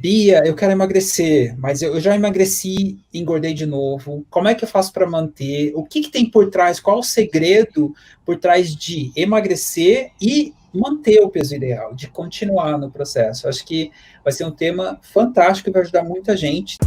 Bia, eu quero emagrecer, mas eu já emagreci e engordei de novo. Como é que eu faço para manter? O que tem por trás? Qual o segredo por trás de emagrecer e manter o peso ideal, de continuar no processo? Acho que vai ser um tema fantástico e vai ajudar muita gente.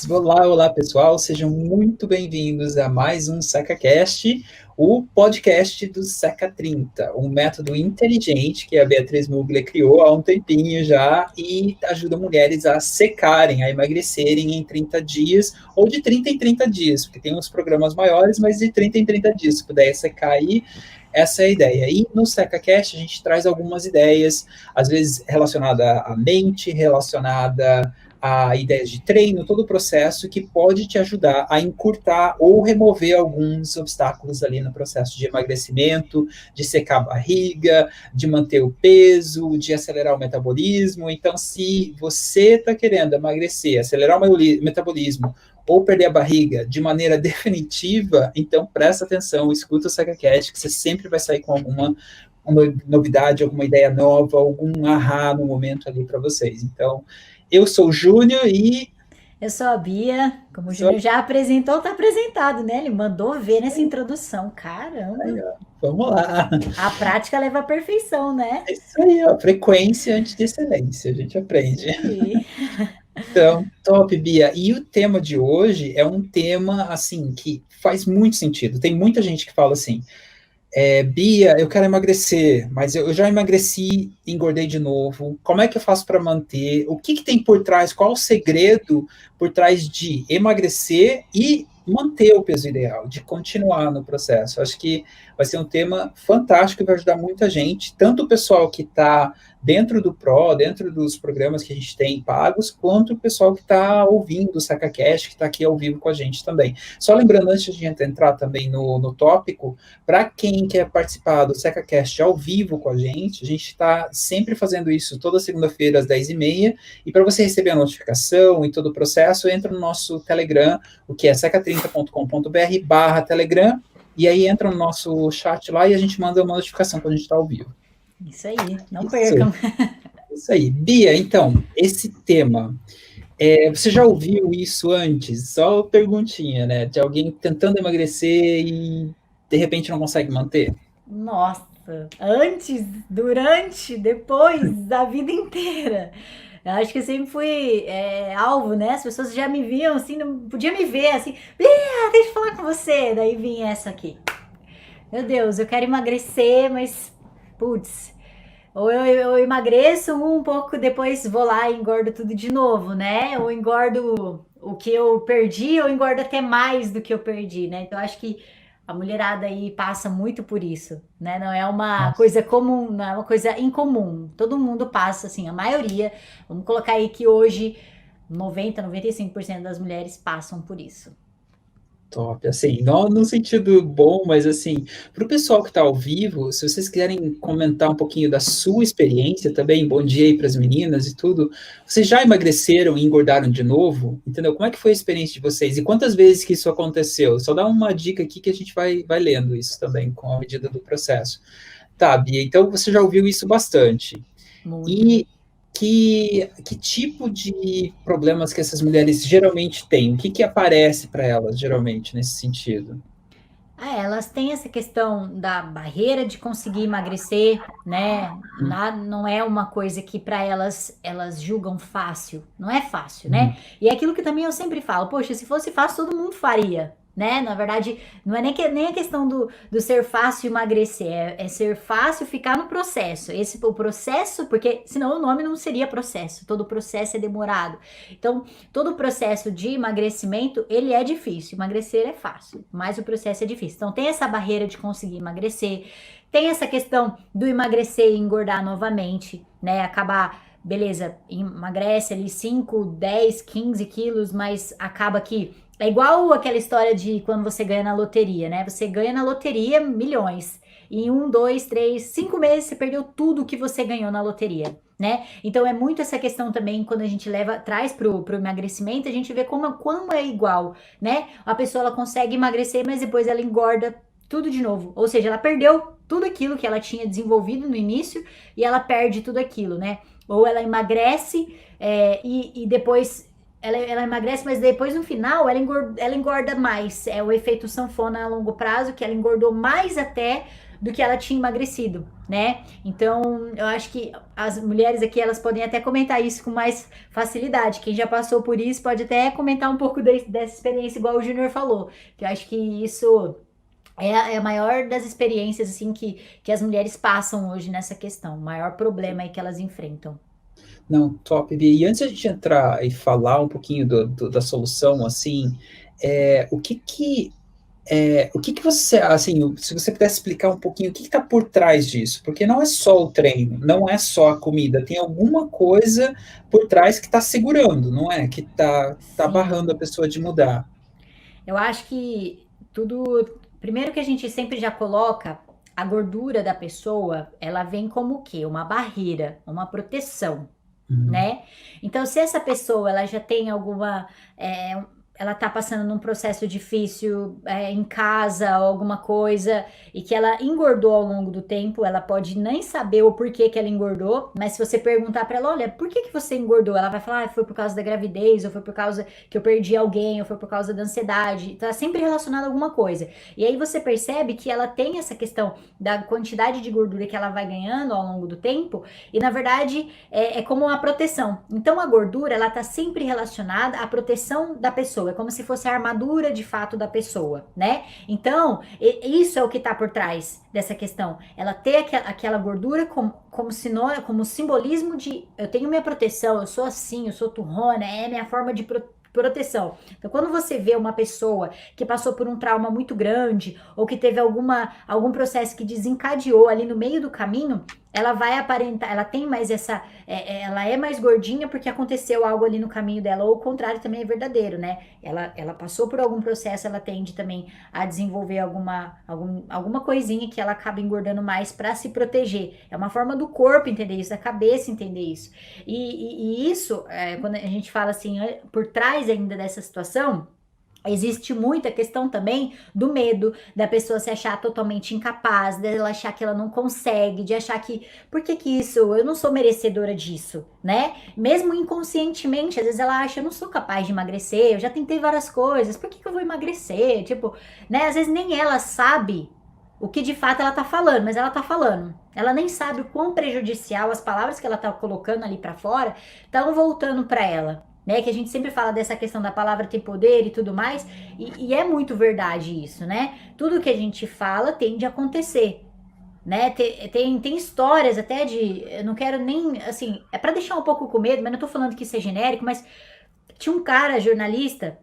Olá, olá pessoal, sejam muito bem-vindos a mais um SecaCast, o podcast do Seca 30, um método inteligente que a Beatriz Mugler criou há um tempinho já e ajuda mulheres a secarem, a emagrecerem em 30 dias ou de 30 em 30 dias, porque tem uns programas maiores, mas de 30 em 30 dias, se puder secar aí, essa é a ideia. E no SecaCast a gente traz algumas ideias, às vezes relacionada à mente, relacionada a ideias de treino, todo o processo que pode te ajudar a encurtar ou remover alguns obstáculos ali no processo de emagrecimento, de secar a barriga, de manter o peso, de acelerar o metabolismo. Então, se você está querendo emagrecer, acelerar o metabolismo ou perder a barriga de maneira definitiva, então presta atenção, escuta o SecaCast, que você sempre vai sair com alguma uma novidade, alguma ideia nova, algum ahá no momento ali para vocês. Então, eu sou o Júnior e... Eu sou a Bia, como o Júnior já apresentou, tá apresentado, né? Ele mandou ver nessa introdução. Caramba! Vamos lá. A prática leva à perfeição, né? É isso aí, ó. Frequência antes de excelência, a gente aprende. Isso aí. Então, top, Bia. E o tema de hoje é um tema, assim, que faz muito sentido. Tem muita gente que fala assim, Bia, eu quero emagrecer, mas eu já emagreci e engordei de novo. Como é que eu faço para manter? O que tem por trás? Qual o segredo por trás de emagrecer e manter o peso ideal, de continuar no processo? Acho que vai ser um tema fantástico e vai ajudar muita gente, tanto o pessoal que está dentro do Pro, dentro dos programas que a gente tem pagos, quanto o pessoal que está ouvindo o SacaCast, que está aqui ao vivo com a gente também. Só lembrando, antes de a gente entrar também no tópico, para quem quer participar do SecaCast ao vivo com a gente está sempre fazendo isso toda segunda-feira às 10h30, e para você receber a notificação e todo o processo, entra no nosso Telegram, o que é seca30.com.br/Telegram, e aí entra no nosso chat lá e a gente manda uma notificação quando a gente está ao vivo. Isso aí, não Isso, percam. isso aí. Bia, então, esse tema, você já ouviu isso antes? Só perguntinha, né? De alguém tentando emagrecer e de repente não consegue manter? Nossa, antes, durante, depois, da vida inteira. Eu acho que eu sempre fui alvo, né? As pessoas já me viam assim, não podia me ver assim. Deixa eu falar com você. Daí vinha essa aqui. Meu Deus, eu quero emagrecer, mas putz, ou eu emagreço um pouco, depois vou lá e engordo tudo de novo, né? Ou engordo o que eu perdi, ou engordo até mais do que eu perdi, né? Então acho que a mulherada aí passa muito por isso, né? Não é uma Nossa. coisa comum, não é uma coisa incomum. Todo mundo passa, assim, a maioria. Vamos colocar aí que hoje 95% das mulheres passam por isso. Top, assim, não no sentido bom, mas assim, para o pessoal que está ao vivo, se vocês quiserem comentar um pouquinho da sua experiência também, bom dia aí para as meninas e tudo, vocês já emagreceram e engordaram de novo? Entendeu? Como é que foi a experiência de vocês? E quantas vezes que isso aconteceu? Só dá uma dica aqui que a gente vai lendo isso também com a medida do processo. Tá, Bia, então você já ouviu isso bastante. Muito. E que tipo de problemas que essas mulheres geralmente têm? O que aparece para elas, geralmente, nesse sentido? Elas têm essa questão da barreira de conseguir emagrecer, né? Não é uma coisa que para elas julgam fácil. Não é fácil, né? E é aquilo que também eu sempre falo, poxa, se fosse fácil, todo mundo faria. Né? Na verdade, não é nem a questão do ser fácil emagrecer, é ser fácil ficar no processo. O processo, porque senão o nome não seria processo, todo processo é demorado. Então, todo o processo de emagrecimento, ele é difícil. Emagrecer é fácil, mas o processo é difícil. Então, tem essa barreira de conseguir emagrecer, tem essa questão do emagrecer e engordar novamente, né? Acabar, beleza, emagrece ali 5, 10, 15 quilos, mas acaba que é igual aquela história de quando você ganha na loteria, né? Você ganha na loteria milhões. em 1, 2, 3, 5 meses você perdeu tudo que você ganhou na loteria, né? Então é muito essa questão também, quando a gente traz pro emagrecimento, a gente vê como é igual, né? A pessoa ela consegue emagrecer, mas depois ela engorda tudo de novo. Ou seja, ela perdeu tudo aquilo que ela tinha desenvolvido no início e ela perde tudo aquilo, né? Ou ela emagrece e depois ela emagrece, mas depois no final ela engorda mais. É o efeito sanfona a longo prazo, que ela engordou mais até do que ela tinha emagrecido, né? Então, eu acho que as mulheres aqui, elas podem até comentar isso com mais facilidade. Quem já passou por isso pode até comentar um pouco dessa experiência, igual o Júnior falou. Que eu acho que isso é a maior das experiências, assim, que as mulheres passam hoje nessa questão. O maior problema aí que elas enfrentam. Não, top, Bia. E antes de a gente entrar e falar um pouquinho da solução, assim, o que que você, assim, se você pudesse explicar um pouquinho o que está por trás disso? Porque não é só o treino, não é só a comida, tem alguma coisa por trás que está segurando, não é? Que tá Sim. barrando a pessoa de mudar. Eu acho que tudo. Primeiro que a gente sempre já coloca a gordura da pessoa, ela vem como o quê? Uma barreira, uma proteção, Uhum. né? Então, se essa pessoa ela já tem alguma, ela tá passando num processo difícil em casa ou alguma coisa e que ela engordou ao longo do tempo, ela pode nem saber o porquê que ela engordou, mas se você perguntar para ela, olha, por que que você engordou? Ela vai falar, foi por causa da gravidez, ou foi por causa que eu perdi alguém, ou foi por causa da ansiedade. Tá sempre relacionado a alguma coisa. E aí você percebe que ela tem essa questão da quantidade de gordura que ela vai ganhando ao longo do tempo, e na verdade é como uma proteção. Então a gordura, ela tá sempre relacionada à proteção da pessoa, é como se fosse a armadura de fato da pessoa, né? Então, isso é o que tá por trás dessa questão. Ela ter aquela gordura como simbolismo de eu tenho minha proteção, eu sou assim, eu sou turrona, é minha forma de proteção. Então, quando você vê uma pessoa que passou por um trauma muito grande ou que teve algum processo que desencadeou ali no meio do caminho, ela vai aparentar, ela tem mais ela é mais gordinha porque aconteceu algo ali no caminho dela, ou o contrário também é verdadeiro, né? Ela passou por algum processo, ela tende também a desenvolver alguma coisinha que ela acaba engordando mais para se proteger. É uma forma do corpo entender isso, da cabeça entender isso. E isso, quando a gente fala assim, por trás ainda dessa situação, existe muita questão também do medo da pessoa se achar totalmente incapaz, dela achar que ela não consegue, de achar que, por que que isso? Eu não sou merecedora disso, né? Mesmo inconscientemente, às vezes ela acha, eu não sou capaz de emagrecer, eu já tentei várias coisas, por que que eu vou emagrecer? Tipo, né? Às vezes nem ela sabe o que de fato ela tá falando, mas ela tá falando. Ela nem sabe o quão prejudicial as palavras que ela tá colocando ali pra fora estão voltando pra ela, né? Que a gente sempre fala dessa questão da palavra ter poder e tudo mais, e é muito verdade isso, né? Tudo que a gente fala tende a acontecer, né? Tem histórias até eu não quero nem, assim, é pra deixar um pouco com medo, mas não tô falando que isso é genérico, mas tinha um cara, jornalista,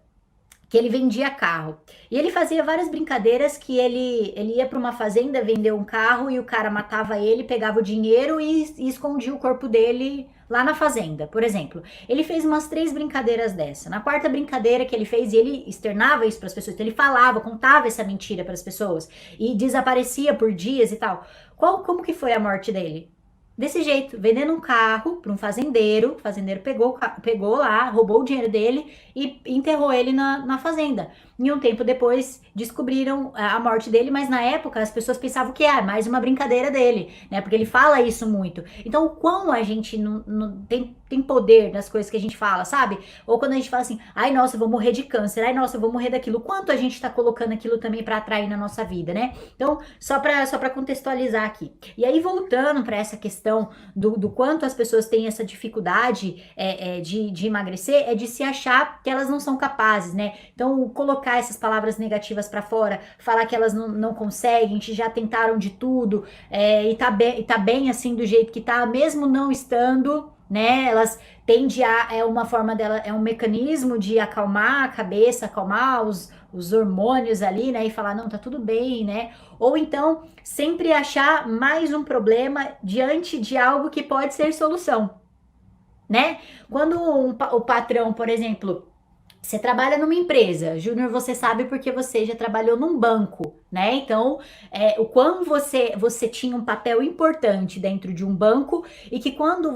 que ele vendia carro. E ele fazia várias brincadeiras que ele ia para uma fazenda vender um carro e o cara matava ele, pegava o dinheiro e escondia o corpo dele lá na fazenda, por exemplo. Ele fez umas 3 brincadeiras dessa. Na quarta brincadeira que ele fez, e ele externava isso para as pessoas, então ele falava, contava essa mentira para as pessoas e desaparecia por dias e tal. Como que foi a morte dele? Desse jeito, vendendo um carro para um fazendeiro, o fazendeiro pegou lá, roubou o dinheiro dele e enterrou ele na fazenda. E um tempo depois descobriram a morte dele, mas na época as pessoas pensavam que mais uma brincadeira dele, né? Porque ele fala isso muito. Então, o quão a gente não tem poder nas coisas que a gente fala, sabe? Ou quando a gente fala assim, ai nossa, eu vou morrer de câncer, ai nossa, eu vou morrer daquilo. Quanto a gente tá colocando aquilo também para atrair na nossa vida, né? Então, só para contextualizar aqui. E aí, voltando para essa questão do quanto as pessoas têm essa dificuldade de emagrecer, é de se achar que elas não são capazes, né? Então, colocar essas palavras negativas para fora, falar que elas não conseguem, que já tentaram de tudo, e tá bem assim do jeito que tá, mesmo não estando, né? Elas tendem é uma forma dela, é um mecanismo de acalmar a cabeça, acalmar os hormônios ali, né? E falar, não, tá tudo bem, né? Ou então, sempre achar mais um problema diante de algo que pode ser solução, né? Quando o patrão, por exemplo, Você trabalha numa empresa, Júnior, você sabe porque você já trabalhou num banco, né? Então, o quão você tinha um papel importante dentro de um banco e que quando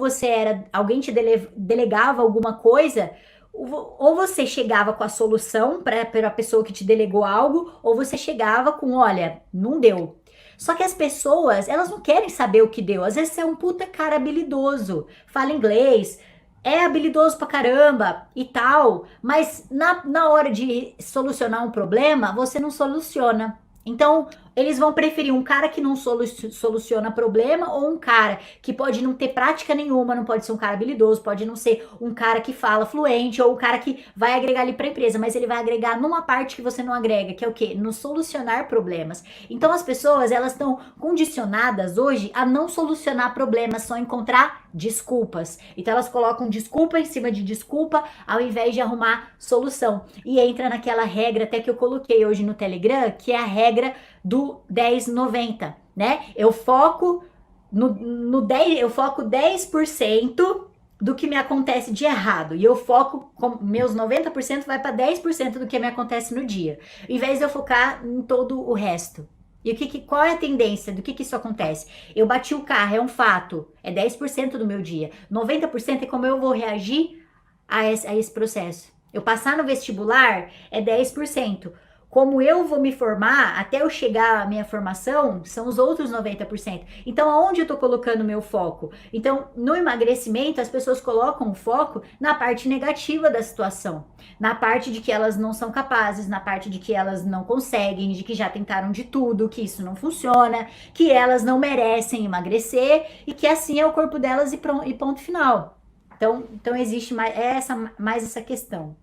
alguém te delegava alguma coisa, ou você chegava com a solução para a pessoa que te delegou algo, ou você chegava com, olha, não deu. Só que as pessoas, elas não querem saber o que deu. Às vezes você é um puta cara habilidoso, fala inglês, é habilidoso pra caramba e tal, mas na hora de solucionar um problema, você não soluciona. Então, eles vão preferir um cara que não soluciona problema ou um cara que pode não ter prática nenhuma, não pode ser um cara habilidoso, pode não ser um cara que fala fluente ou um cara que vai agregar ali para a empresa, mas ele vai agregar numa parte que você não agrega, que é o quê? No solucionar problemas. Então, as pessoas, elas estão condicionadas hoje a não solucionar problemas, só encontrar desculpas. Então, elas colocam desculpa em cima de desculpa ao invés de arrumar solução. E entra naquela regra até que eu coloquei hoje no Telegram, que é a regra do 10-90, né? Eu foco no 10, eu foco 10% do que me acontece de errado. E eu foco, meus 90% vai para 10% do que me acontece no dia. Em vez de eu focar em todo o resto. E qual é a tendência? Do que isso acontece? Eu bati o carro, é um fato. É 10% do meu dia. 90% é como eu vou reagir a esse processo. Eu passar no vestibular é 10%. Como eu vou me formar, até eu chegar à minha formação, são os outros 90%. Então, aonde eu tô colocando o meu foco? Então, no emagrecimento, as pessoas colocam o foco na parte negativa da situação. Na parte de que elas não são capazes, na parte de que elas não conseguem, de que já tentaram de tudo, que isso não funciona, que elas não merecem emagrecer e que assim é o corpo delas e ponto final. Então existe mais essa questão.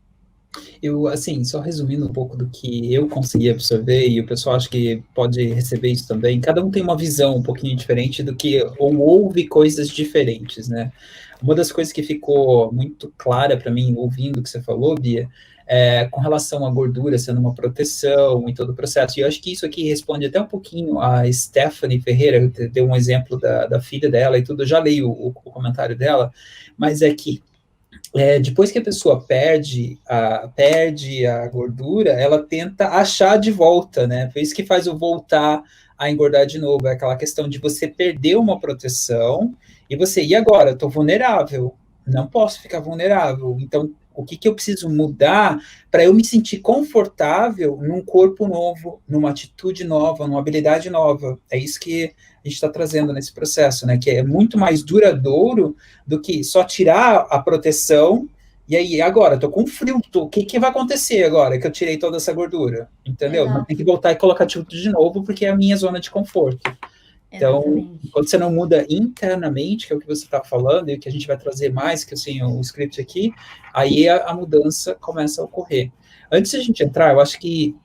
Eu, assim, só resumindo um pouco do que eu consegui absorver, e o pessoal acho que pode receber isso também, cada um tem uma visão um pouquinho diferente do que, ou ouve coisas diferentes, né? Uma das coisas que ficou muito clara para mim, ouvindo o que você falou, Bia, com relação à gordura sendo uma proteção e todo o processo, e eu acho que isso aqui responde até um pouquinho a Stephanie Ferreira, deu um exemplo da filha dela e tudo, eu já li o comentário dela, mas é que depois que a pessoa perde a gordura, ela tenta achar de volta, né? Por isso que faz o voltar a engordar de novo. É aquela questão de você perder uma proteção e agora? Eu tô vulnerável, não posso ficar vulnerável. Então, o que eu preciso mudar para eu me sentir confortável num corpo novo, numa atitude nova, numa habilidade nova? É isso que a gente está trazendo nesse processo, né? Que é muito mais duradouro do que só tirar a proteção e aí, agora, estou com frio, o que vai acontecer agora que eu tirei toda essa gordura? Entendeu? Não tem que Exato. voltar e colocar tudo de novo, porque é a minha zona de conforto. Então, Exatamente. quando você não muda internamente, que é o que você está falando, e o que a gente vai trazer mais, que assim, o script aqui, aí a mudança começa a ocorrer. Antes de a gente entrar, eu acho que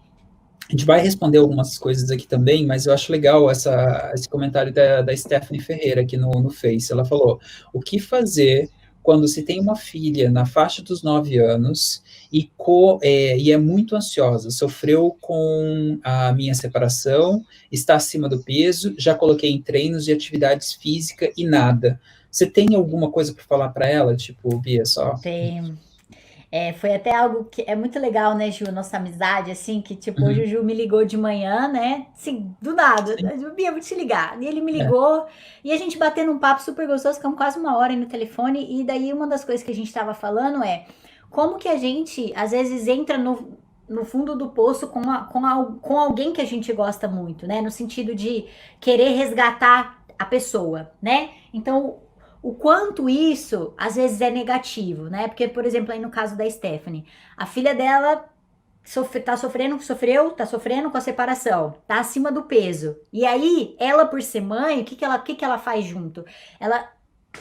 a gente vai responder algumas coisas aqui também, mas eu acho legal esse comentário da Stephanie Ferreira aqui no Face. Ela falou: o que fazer quando se tem uma filha na faixa dos 9 anos e é muito ansiosa, sofreu com a minha separação, está acima do peso, já coloquei em treinos de atividades físicas e nada. Você tem alguma coisa para falar para ela? Tipo, Bia, só. Tem. Foi até algo que é muito legal, né, Ju, nossa amizade, assim, que tipo, hoje o Uhum, Ju me ligou de manhã, né, assim, do nada, sim, Bia, vou te ligar, e ele me é, ligou, e a gente batendo um papo super gostoso, ficamos quase uma hora aí no telefone, e daí uma das coisas que a gente tava falando é, como que a gente, às vezes, entra no fundo do poço com alguém que a gente gosta muito, né, no sentido de querer resgatar a pessoa, né, então o quanto isso às vezes é negativo, né? Porque, por exemplo, aí no caso da Stephanie, a filha dela tá sofrendo com a separação, tá acima do peso. E aí, ela por ser mãe, o que que ela faz junto? Ela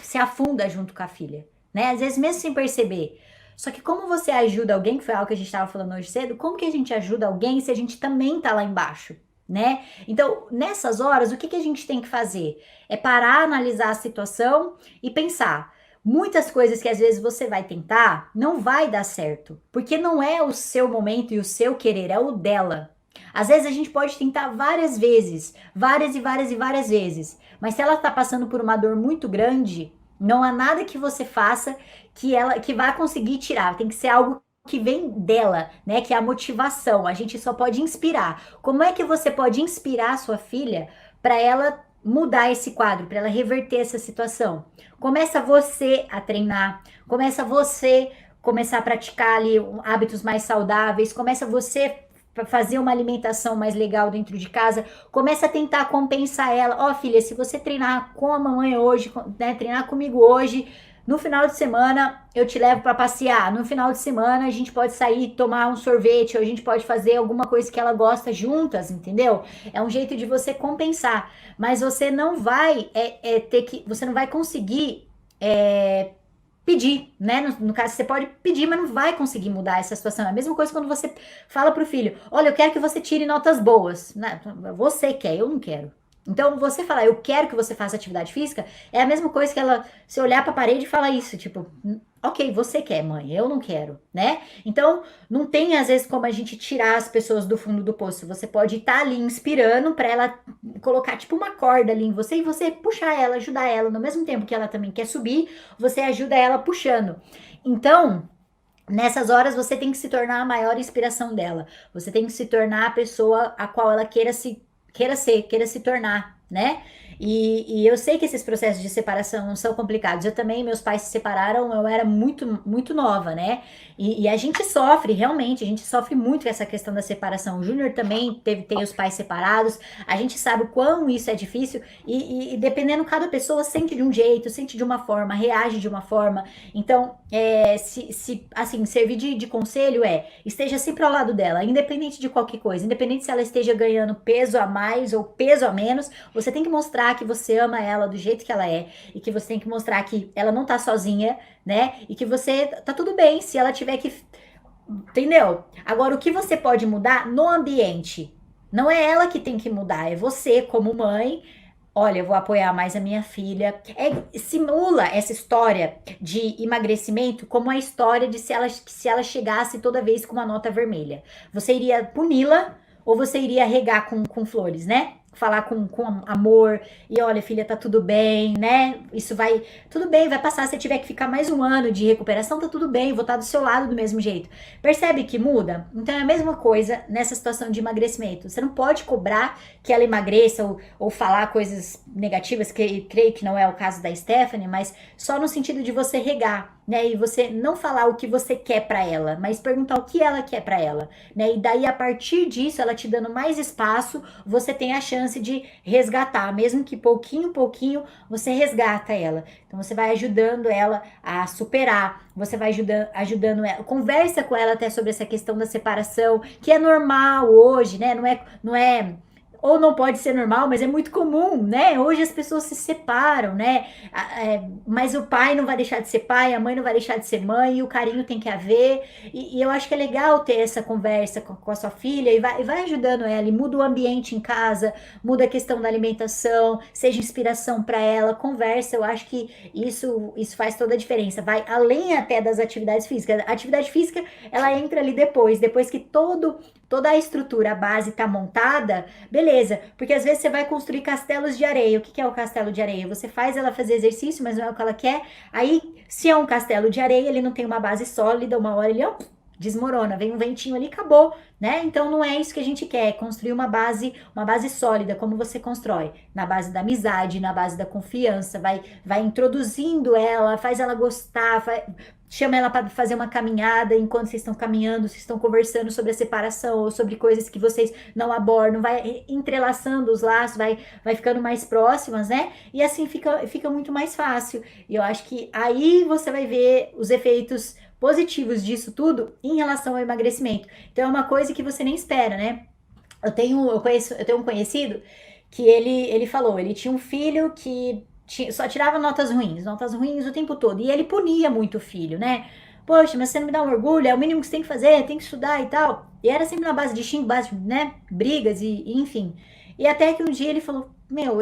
se afunda junto com a filha, né? Às vezes mesmo sem perceber. Só que como você ajuda alguém, que foi algo que a gente estava falando hoje cedo, como que a gente ajuda alguém se a gente também tá lá embaixo, né? Então, nessas horas, o que que a gente tem que fazer? É parar, analisar a situação e pensar. Muitas coisas que às vezes você vai tentar não vai dar certo, porque não é o seu momento e o seu querer, é o dela. Às vezes a gente pode tentar várias vezes, várias e várias e várias vezes, mas se ela tá passando por uma dor muito grande, não há nada que você faça que vá conseguir tirar. Tem que ser algo que vem dela, né? Que é a motivação. A gente só pode inspirar. Como é que você pode inspirar a sua filha para ela mudar esse quadro, para ela reverter essa situação? Começa você a treinar, começa você começar a praticar ali hábitos mais saudáveis, começa você fazer uma alimentação mais legal dentro de casa, começa a tentar compensar ela. Ó, filha, se você treinar com a mamãe hoje, né, treinar comigo hoje, no final de semana eu te levo para passear. No final de semana a gente pode sair tomar um sorvete, ou a gente pode fazer alguma coisa que ela gosta juntas, entendeu? É um jeito de você compensar, mas você não vai você não vai conseguir pedir, né? No caso, você pode pedir, mas não vai conseguir mudar essa situação. É a mesma coisa quando você fala pro filho: olha, eu quero que você tire notas boas. Você quer, eu não quero. Então, você falar, eu quero que você faça atividade física, é a mesma coisa que ela, se olhar pra parede e falar isso, tipo, ok, você quer, mãe, eu não quero, né? Então, não tem, às vezes, como a gente tirar as pessoas do fundo do poço. Você pode estar ali inspirando pra ela colocar, tipo, uma corda ali em você e você puxar ela, ajudar ela, no mesmo tempo que ela também quer subir, você ajuda ela puxando. Então, nessas horas você tem que se tornar a maior inspiração dela. Você tem que se tornar a pessoa a qual ela queira se tornar, né? E eu sei que esses processos de separação são complicados. Eu também, meus pais se separaram, eu era muito nova, né? E a gente sofre, realmente, a gente sofre muito com essa questão da separação. O Júnior também tem os pais separados. A gente sabe o quão isso é difícil e dependendo, cada pessoa sente de um jeito, sente de uma forma, reage de uma forma. Então, assim, servir de conselho esteja sempre ao lado dela, independente de qualquer coisa, independente se ela esteja ganhando peso a mais ou peso a menos, você tem que mostrar que você ama ela do jeito que ela é e que você tem que mostrar que ela não tá sozinha, né? E que você tá tudo bem se ela tiver que, entendeu? Agora, o que você pode mudar no ambiente? Não é ela que tem que mudar, é você como mãe. Olha, eu vou apoiar mais a minha filha. Simula essa história de emagrecimento como a história de se ela chegasse toda vez com uma nota vermelha. Você iria puni-la ou você iria regar com flores, né? Falar com amor e olha, filha, tá tudo bem, né? Isso vai, tudo bem, vai passar. Se tiver que ficar mais um ano de recuperação, tá tudo bem, vou estar do seu lado do mesmo jeito. Percebe que muda? Então é a mesma coisa nessa situação de emagrecimento. Você não pode cobrar que ela emagreça ou falar coisas negativas, que creio que não é o caso da Stephanie, mas só no sentido de você regar, né? E você não falar o que você quer pra ela, mas perguntar o que ela quer pra ela, né? E daí, a partir disso, ela te dando mais espaço, você tem a chance de resgatar, mesmo que pouquinho, você resgata ela. Então, você vai ajudando ela a superar, você vai ajudando ela, conversa com ela até sobre essa questão da separação, que é normal hoje, né? Não é ou não pode ser normal, mas é muito comum, né? Hoje as pessoas se separam, né? Mas o pai não vai deixar de ser pai, a mãe não vai deixar de ser mãe, e o carinho tem que haver. E eu acho que é legal ter essa conversa com a sua filha e vai ajudando ela, e muda o ambiente em casa, muda a questão da alimentação, seja inspiração para ela, conversa. Eu acho que isso faz toda a diferença. Vai além até das atividades físicas. A atividade física, ela entra ali depois que toda a estrutura, a base tá montada, beleza, porque às vezes você vai construir castelos de areia. O que é o castelo de areia? Você faz ela fazer exercício, mas não é o que ela quer. Aí, se é um castelo de areia, ele não tem uma base sólida, uma hora ele desmorona, vem um ventinho ali, acabou, né? Então não é isso que a gente quer, é construir uma base sólida. Como você constrói? Na base da amizade, na base da confiança, vai introduzindo ela, faz ela gostar, chama ela para fazer uma caminhada. Enquanto vocês estão caminhando, vocês estão conversando sobre a separação ou sobre coisas que vocês não abordam, vai entrelaçando os laços, vai ficando mais próximas, né? E assim fica muito mais fácil. E eu acho que aí você vai ver os efeitos positivos disso tudo em relação ao emagrecimento. Então é uma coisa que você nem espera, né? Eu tenho um conhecido que ele falou, ele tinha um filho que só tirava notas ruins o tempo todo, e ele punia muito o filho, né? Poxa, mas você não me dá um orgulho, é o mínimo que você tem que fazer, tem que estudar e tal. E era sempre na base de xingo, base de, né, brigas e enfim. E até que um dia ele falou,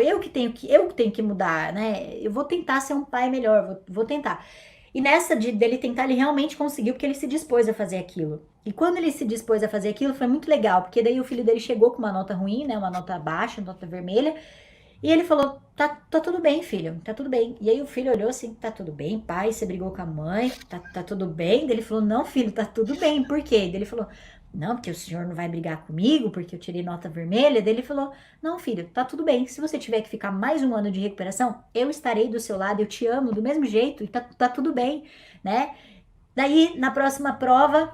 eu que tenho que mudar, né? Eu vou tentar ser um pai melhor, vou tentar. E nessa dele tentar, ele realmente conseguiu, porque ele se dispôs a fazer aquilo. E quando ele se dispôs a fazer aquilo, foi muito legal, porque daí o filho dele chegou com uma nota ruim, né, uma nota baixa, uma nota vermelha, E ele falou, tá tudo bem, filho, tá tudo bem. E aí o filho olhou assim, tá tudo bem, pai, você brigou com a mãe, tá tudo bem? Daí ele falou, não, filho, tá tudo bem, por quê? Daí ele falou, não, porque o senhor não vai brigar comigo, porque eu tirei nota vermelha. Daí ele falou, não, filho, tá tudo bem. Se você tiver que ficar mais um ano de recuperação, eu estarei do seu lado, eu te amo do mesmo jeito e tá tudo bem, né? Daí, na próxima prova,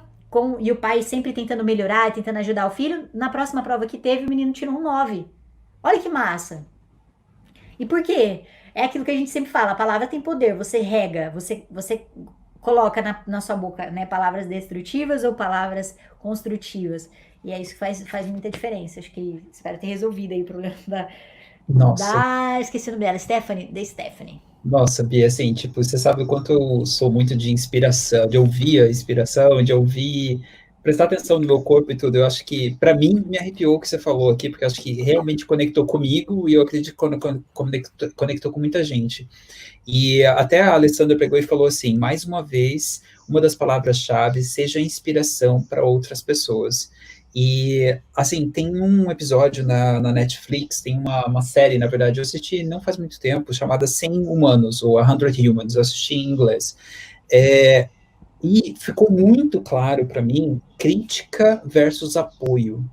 e o pai sempre tentando melhorar, tentando ajudar o filho, na próxima prova que teve, o menino tirou um 9. Olha que massa! E por quê? É aquilo que a gente sempre fala, a palavra tem poder, você rega, você coloca na sua boca, né, palavras destrutivas ou palavras construtivas. E é isso que faz muita diferença. Acho que espero ter resolvido aí o problema Nossa, esqueci o nome dela, Stephanie, da Stephanie. nossa, Bia, assim, tipo, você sabe o quanto eu sou muito de inspiração, de ouvir a inspiração, de ouvir, prestar atenção no meu corpo e tudo. Eu acho que, para mim, me arrepiou o que você falou aqui, porque eu acho que realmente conectou comigo e eu acredito que conectou com muita gente. E até a Alessandra pegou e falou assim: mais uma vez, uma das palavras-chave seja inspiração para outras pessoas. E, assim, tem um episódio na Netflix, tem uma série, na verdade, eu assisti não faz muito tempo, chamada 100 Humanos, ou 100 Humans, eu assisti em inglês. É, e ficou muito claro para mim crítica versus apoio.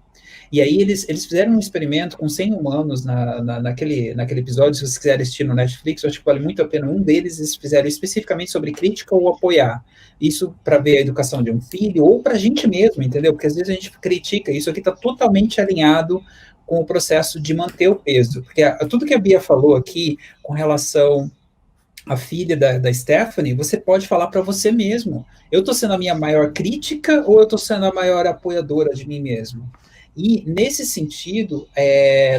E aí eles fizeram um experimento com 100 humanos naquele episódio, se vocês quiserem assistir no Netflix, eu acho que vale muito a pena. Um deles eles fizeram especificamente sobre crítica ou apoiar. Isso para ver a educação de um filho ou para a gente mesmo, entendeu? Porque às vezes a gente critica, isso aqui está totalmente alinhado com o processo de manter o peso. Porque tudo que a Bia falou aqui com relação à filha da Stephanie, você pode falar para você mesmo. Eu estou sendo a minha maior crítica ou eu estou sendo a maior apoiadora de mim mesmo? E, nesse sentido,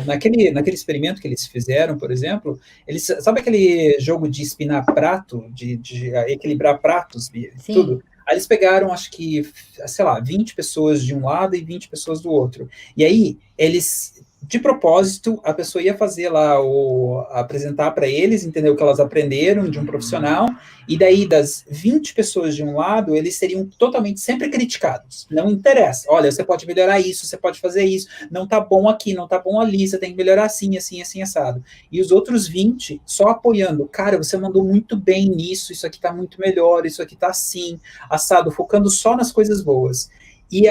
naquele experimento que eles fizeram, por exemplo, eles, sabe aquele jogo de espinar prato, de equilibrar pratos e Sim, tudo? Aí eles pegaram, acho que, sei lá, 20 pessoas de um lado e 20 pessoas do outro. E aí, eles, de propósito, a pessoa ia fazer lá, apresentar para eles, entendeu, o que elas aprenderam de um profissional, e daí, das 20 pessoas de um lado, eles seriam totalmente sempre criticados. Não interessa. Olha, você pode melhorar isso, você pode fazer isso, não tá bom aqui, não tá bom ali, você tem que melhorar assim, assim, assim, assado. E os outros 20 só apoiando. Cara, você mandou muito bem nisso, isso aqui tá muito melhor, isso aqui tá assim, assado, focando só nas coisas boas. E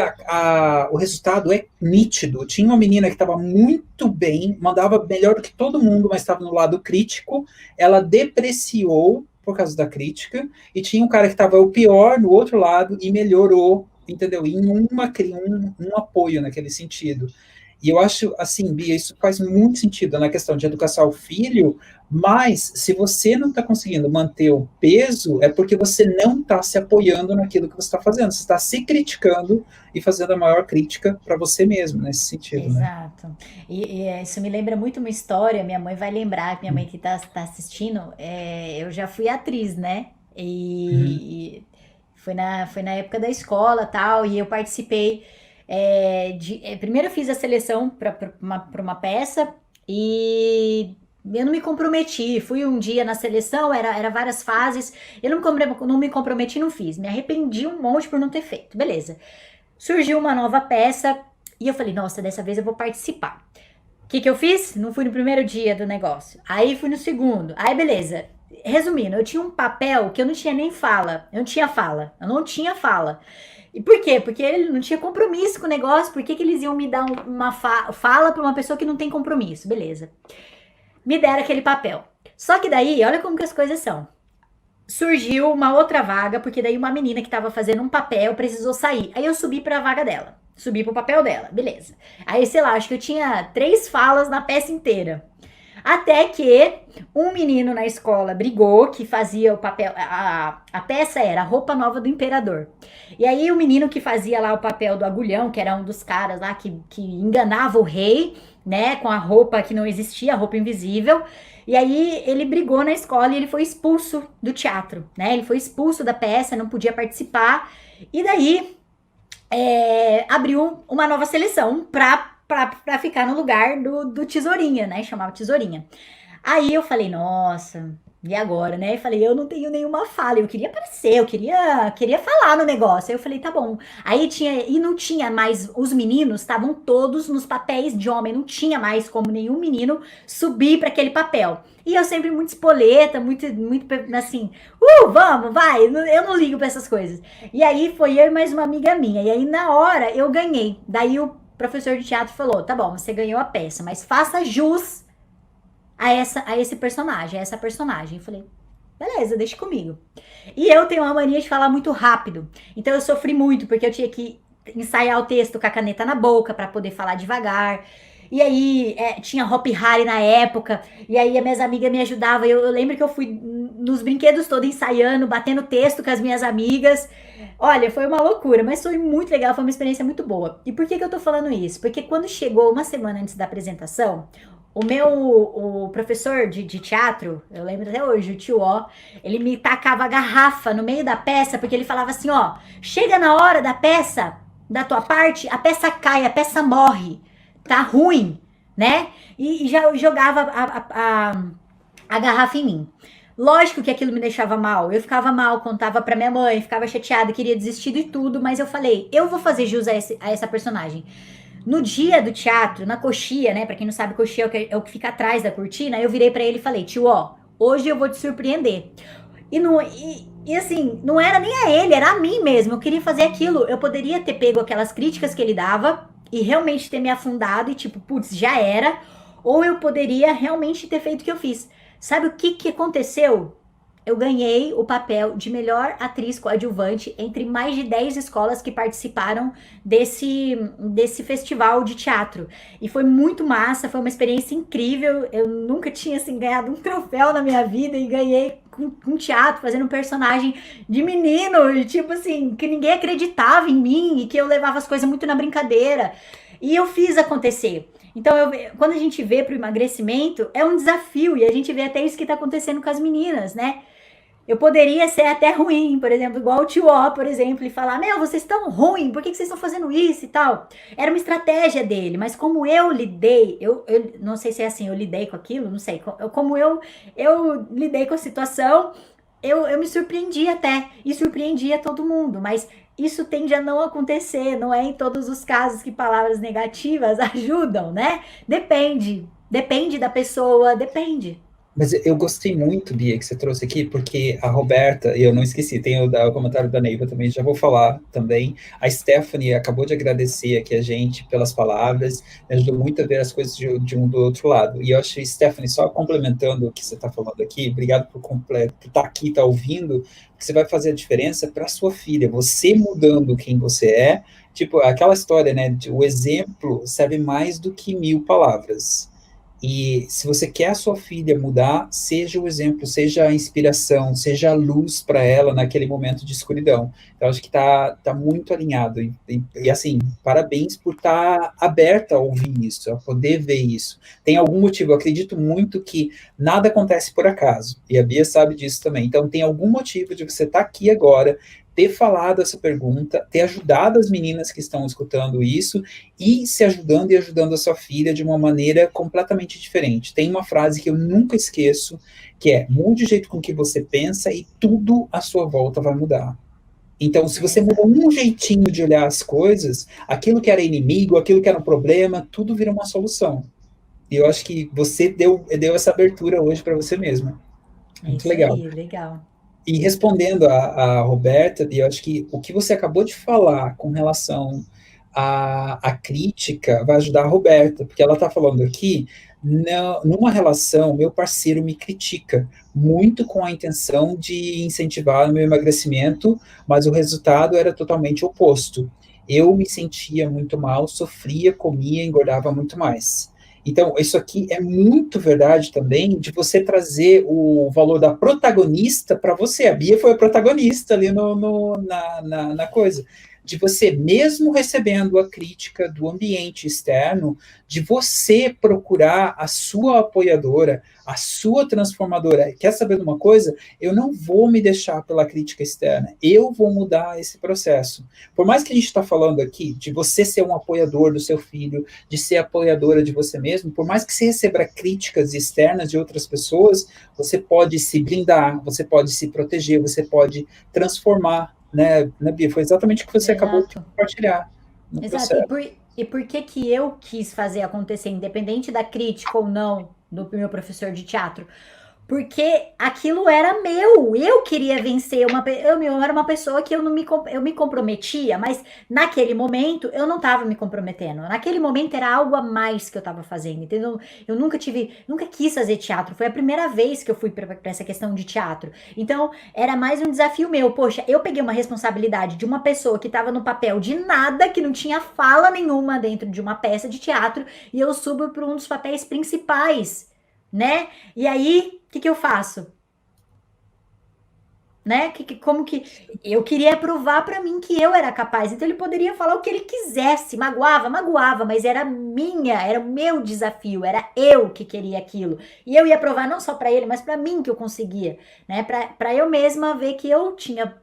o resultado é nítido. Tinha uma menina que estava muito bem, mandava melhor do que todo mundo, mas estava no lado crítico. Ela depreciou por causa da crítica, e tinha um cara que estava o pior no outro lado e melhorou, entendeu? Em um apoio naquele sentido. E eu acho, assim, Bia, isso faz muito sentido na questão de educar o filho, mas se você não está conseguindo manter o peso, é porque você não está se apoiando naquilo que você está fazendo. Você está se criticando e fazendo a maior crítica para você mesmo, nesse sentido, né? exato. Isso me lembra muito uma história, minha mãe vai lembrar, minha mãe que tá assistindo, eu já fui atriz, né? Uhum. E foi na época da escola tal, e eu participei. Primeiro eu fiz a seleção para uma peça e eu não me comprometi. Fui um dia na seleção, era várias fases. Eu não me comprometi, não fiz. Me arrependi um monte por não ter feito. Beleza. Surgiu uma nova peça e eu falei, nossa, dessa vez eu vou participar. O que eu fiz? Não fui no primeiro dia do negócio. Aí fui no segundo. Aí beleza. Resumindo, eu tinha um papel que eu não tinha nem fala. Eu não tinha fala. Eu não tinha fala. E por quê? Porque ele não tinha compromisso com o negócio. Por que eles iam me dar uma fala para uma pessoa que não tem compromisso? Beleza. Me deram aquele papel. Só que daí, olha como que as coisas são. Surgiu uma outra vaga, porque daí uma menina que tava fazendo um papel precisou sair. Aí eu subi pra vaga dela. Subi pro papel dela, beleza. Aí, sei lá, acho que eu tinha 3 falas na peça inteira. Até que um menino na escola brigou, que fazia o papel. A peça era a roupa nova do imperador. E aí o menino que fazia lá o papel do agulhão, que era um dos caras lá que enganava o rei, né? Com a roupa que não existia, a roupa invisível. E aí ele brigou na escola e ele foi expulso do teatro, né? Ele foi expulso da peça, não podia participar. E daí abriu uma nova seleção pra ficar no lugar do Tesourinha, né? Chamava Tesourinha. Aí eu falei, nossa. E agora, né? Eu falei, eu não tenho nenhuma fala, eu queria aparecer, eu queria falar no negócio. Aí eu falei, tá bom. Aí tinha, e não tinha mais, os meninos estavam todos nos papéis de homem, não tinha mais como nenhum menino subir para aquele papel. E eu sempre muito espoleta, muito assim, vamos, vai, eu não ligo para essas coisas. E aí foi eu e mais uma amiga minha. E aí na hora eu ganhei. Daí o professor de teatro falou: tá bom, você ganhou a peça, mas faça jus a esse personagem, a essa personagem. Eu falei, beleza, deixa comigo. E eu tenho uma mania de falar muito rápido. Então eu sofri muito, porque eu tinha que ensaiar o texto com a caneta na boca para poder falar devagar. E aí, tinha Hop Harry na época, e aí as minhas amigas me ajudavam. Eu lembro que eu fui nos brinquedos todos ensaiando, batendo texto com as minhas amigas. Olha, foi uma loucura, mas foi muito legal, foi uma experiência muito boa. E por que eu tô falando isso? Porque quando chegou uma semana antes da apresentação, o professor de teatro, eu lembro até hoje, o tio Ó, ele me tacava a garrafa no meio da peça, porque ele falava assim, ó, chega na hora da peça, da tua parte, a peça cai, a peça morre, tá ruim, né? E já jogava a garrafa em mim. Lógico que aquilo me deixava mal. Eu ficava mal, contava pra minha mãe, ficava chateada, queria desistir de tudo, mas eu falei, eu vou fazer jus a essa personagem. No dia do teatro, na coxia, né? Pra quem não sabe, coxia é o que fica atrás da cortina. Eu virei pra ele e falei, tio, ó, hoje eu vou te surpreender. E assim, não era nem a ele, era a mim mesmo. Eu queria fazer aquilo. Eu poderia ter pego aquelas críticas que ele dava e realmente ter me afundado e tipo, putz, já era. Ou eu poderia realmente ter feito o que eu fiz. Sabe o que aconteceu? Eu ganhei o papel de melhor atriz coadjuvante entre mais de 10 escolas que participaram desse festival de teatro. E foi muito massa, foi uma experiência incrível. Eu nunca tinha assim, ganhado um troféu na minha vida e ganhei com teatro, fazendo um personagem de menino, e, tipo assim, que ninguém acreditava em mim e que eu levava as coisas muito na brincadeira. E eu fiz acontecer. Então, quando a gente vê pro emagrecimento, é um desafio, e a gente vê até isso que tá acontecendo com as meninas, né? Eu poderia ser até ruim, por exemplo, igual o tio Ó, por exemplo, e falar, meu, vocês estão ruim, por que vocês estão fazendo isso e tal? Era uma estratégia dele, mas como eu lidei, eu não sei se é assim, eu lidei com aquilo, não sei, como eu lidei com a situação, eu me surpreendi até, e surpreendia todo mundo, mas isso tende a não acontecer, não é em todos os casos que palavras negativas ajudam, né? Depende da pessoa, depende. Mas eu gostei muito, Bia, que você trouxe aqui, porque a Roberta, e eu não esqueci, tem o comentário da Neiva também, já vou falar também. A Stephanie acabou de agradecer aqui a gente pelas palavras, me ajudou muito a ver as coisas de um do outro lado. E eu acho, Stephanie, só complementando o que você está falando aqui, obrigado por estar aqui, estar ouvindo, que você vai fazer a diferença para a sua filha, você mudando quem você é, tipo, aquela história, né, o exemplo serve mais do que 1000 palavras. E se você quer a sua filha mudar, seja o exemplo, seja a inspiração, seja a luz para ela naquele momento de escuridão. Então, acho que tá muito alinhado. E assim, parabéns por estar aberta a ouvir isso, a poder ver isso. Tem algum motivo, eu acredito muito que nada acontece por acaso. E a Bia sabe disso também. Então, tem algum motivo de você estar aqui agora, ter falado essa pergunta, ter ajudado as meninas que estão escutando isso e se ajudando e ajudando a sua filha de uma maneira completamente diferente. Tem uma frase que eu nunca esqueço, que é: mude o jeito com que você pensa e tudo à sua volta vai mudar. Então, se você muda um jeitinho de olhar as coisas, aquilo que era inimigo, aquilo que era um problema, tudo vira uma solução. E eu acho que você deu essa abertura hoje para você mesma. Muito legal. Aí, legal. E respondendo a Roberta, eu acho que o que você acabou de falar com relação à crítica vai ajudar a Roberta, porque ela está falando aqui, numa relação, meu parceiro me critica, muito com a intenção de incentivar o meu emagrecimento, mas o resultado era totalmente oposto. Eu me sentia muito mal, sofria, comia, engordava muito mais. Então, isso aqui é muito verdade também, de você trazer o valor da protagonista para você. A Bia foi a protagonista ali na coisa. de você, mesmo recebendo a crítica do ambiente externo, de você procurar a sua apoiadora, a sua transformadora. Quer saber de uma coisa? Eu não vou me deixar pela crítica externa, eu vou mudar esse processo. Por mais que a gente está falando aqui de você ser um apoiador do seu filho, de ser apoiadora de você mesmo, por mais que você receba críticas externas de outras pessoas, você pode se blindar, você pode se proteger, você pode transformar, né, Bia? Foi exatamente o que você acabou de Exato. compartilhar no Exato. processo. E por que que eu quis fazer acontecer, independente da crítica ou não do meu professor de teatro? Porque aquilo era meu, eu queria vencer eu era uma pessoa que eu me comprometia, mas naquele momento eu não estava me comprometendo. Naquele momento era algo a mais que eu estava fazendo, entendeu? Eu nunca quis fazer teatro. Foi a primeira vez que eu fui para essa questão de teatro. Então, era mais um desafio meu. Poxa, eu peguei uma responsabilidade de uma pessoa que estava no papel de nada, que não tinha fala nenhuma dentro de uma peça de teatro, e eu subo para um dos papéis principais, né? E aí, o que que eu faço? Né? Como que eu queria provar para mim que eu era capaz. Então ele poderia falar o que ele quisesse, magoava, mas era o meu desafio, era eu que queria aquilo. E eu ia provar não só para ele, mas para mim que eu conseguia, né? Para eu mesma ver que eu tinha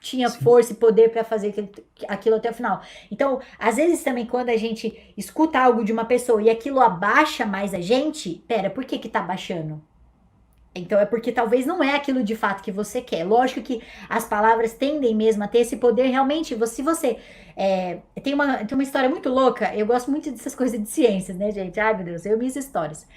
Sim. força e poder para fazer aquilo até o final. Então, às vezes também quando a gente escuta algo de uma pessoa e aquilo abaixa mais a gente, pera, por que que tá abaixando? Então é porque talvez não é aquilo de fato que você quer. Lógico que as palavras tendem mesmo a ter esse poder realmente. Se você tem uma história muito louca, eu gosto muito dessas coisas de ciências, né, gente? Ai, meu Deus, eu minhas histórias.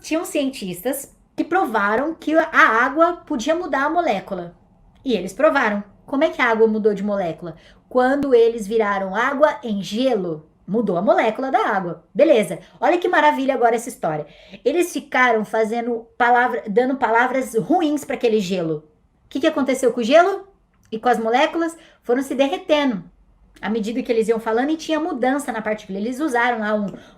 Tinham cientistas que provaram que a água podia mudar a molécula. E eles provaram. Como é que a água mudou de molécula? Quando eles viraram água em gelo, mudou a molécula da água. Beleza. Olha que maravilha agora essa história. Eles ficaram dando palavras ruins para aquele gelo. O que aconteceu com o gelo? E com as moléculas? Foram se derretendo. À medida que eles iam falando, e tinha mudança na partícula. Eles usaram lá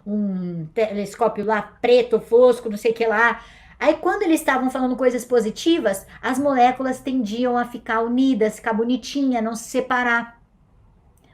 um telescópio lá preto, fosco, não sei o que lá. Aí, quando eles estavam falando coisas positivas, as moléculas tendiam a ficar unidas, ficar bonitinha, não se separar.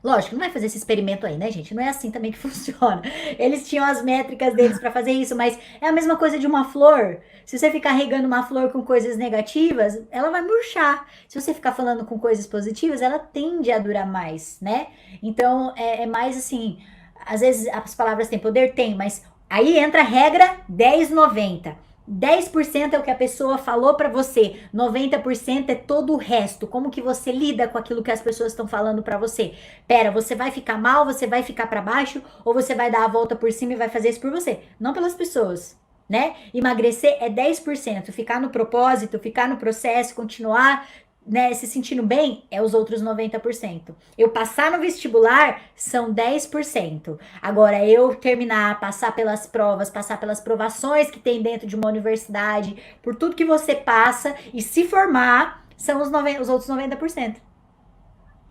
Lógico, não vai fazer esse experimento aí, né, gente? Não é assim também que funciona. Eles tinham as métricas deles para fazer isso, mas é a mesma coisa de uma flor. Se você ficar regando uma flor com coisas negativas, ela vai murchar. Se você ficar falando com coisas positivas, ela tende a durar mais, né? Então, é mais assim, às vezes as palavras têm poder? Tem, mas aí entra a regra 10-90. 10% é o que a pessoa falou para você, 90% é todo o resto. Como que você lida com aquilo que as pessoas estão falando para você? Pera, você vai ficar mal, você vai ficar para baixo ou você vai dar a volta por cima e vai fazer isso por você? Não pelas pessoas, né? Emagrecer é 10%, ficar no propósito, ficar no processo, continuar, né, se sentindo bem, é os outros 90%. Eu passar no vestibular são 10%. Agora, eu terminar, passar pelas provas, passar pelas provações que tem dentro de uma universidade, por tudo que você passa e se formar, são os outros 90%.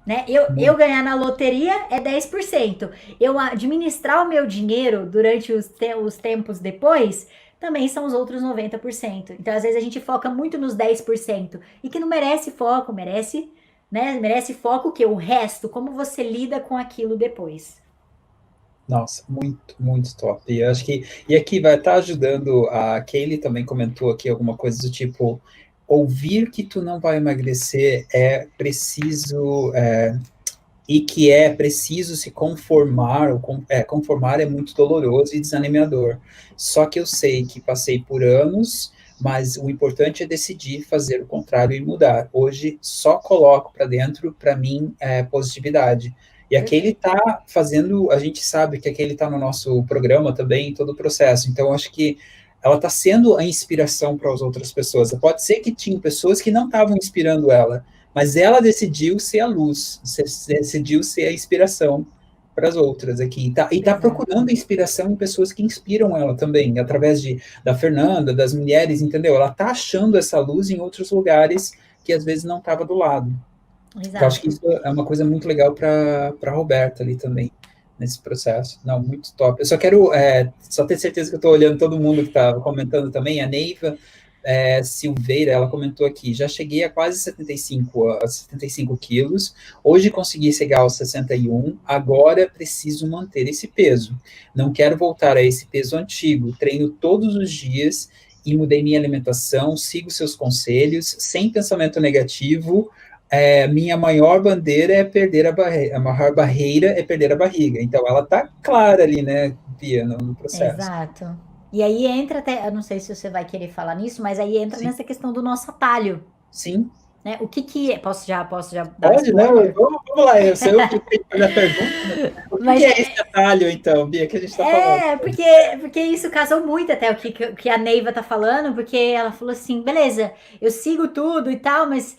Né? Eu ganhar na loteria é 10%. Eu administrar o meu dinheiro durante os tempos depois também são os outros 90%. Então, às vezes, a gente foca muito nos 10% e que não merece foco, merece, né? Merece foco que o resto, como você lida com aquilo depois. Nossa, muito, muito top. E eu acho que, e aqui vai estar ajudando, a Kaylee também comentou aqui alguma coisa do tipo, ouvir que tu não vai emagrecer é preciso, e que é preciso se conformar, conformar é muito doloroso e desanimador. Só que eu sei que passei por anos, mas o importante é decidir fazer o contrário e mudar. Hoje, só coloco para dentro, para mim, positividade. E aqui ele Perfeito. está fazendo, a gente sabe que aqui ele está no nosso programa também, em todo o processo. Então, acho que ela está sendo a inspiração para as outras pessoas. Pode ser que tinha pessoas que não estavam inspirando ela, mas ela decidiu ser a luz, decidiu ser a inspiração para as outras aqui. E tá Exato. procurando inspiração em pessoas que inspiram ela também, através da Fernanda, das mulheres, entendeu? Ela tá achando essa luz em outros lugares que às vezes não estava do lado. Então, acho que Exato. isso é uma coisa muito legal para a Roberta ali também, nesse processo. Não, muito top. Eu só quero só ter certeza que eu estou olhando todo mundo que está comentando também, a Neiva Silveira, ela comentou aqui, já cheguei a quase 75 quilos, hoje consegui chegar aos 61, agora preciso manter esse peso. Não quero voltar a esse peso antigo, treino todos os dias e mudei minha alimentação, sigo seus conselhos, sem pensamento negativo, minha maior bandeira é perder a barriga, a maior barreira é perder a barriga. Então, ela tá clara ali, né, Bia, no processo. Exato. E aí entra até, eu não sei se você vai querer falar nisso, mas aí entra Sim, nessa questão do nosso atalho, sim. né? O que que é? Posso já dar um Pode, não, spoiler? vamos lá, eu sei o que tem que fazer a pergunta, né? O que Mas é esse atalho, então, Bia, que a gente está falando? porque isso casou muito até o que a Neiva tá falando, porque ela falou assim, beleza, eu sigo tudo e tal, mas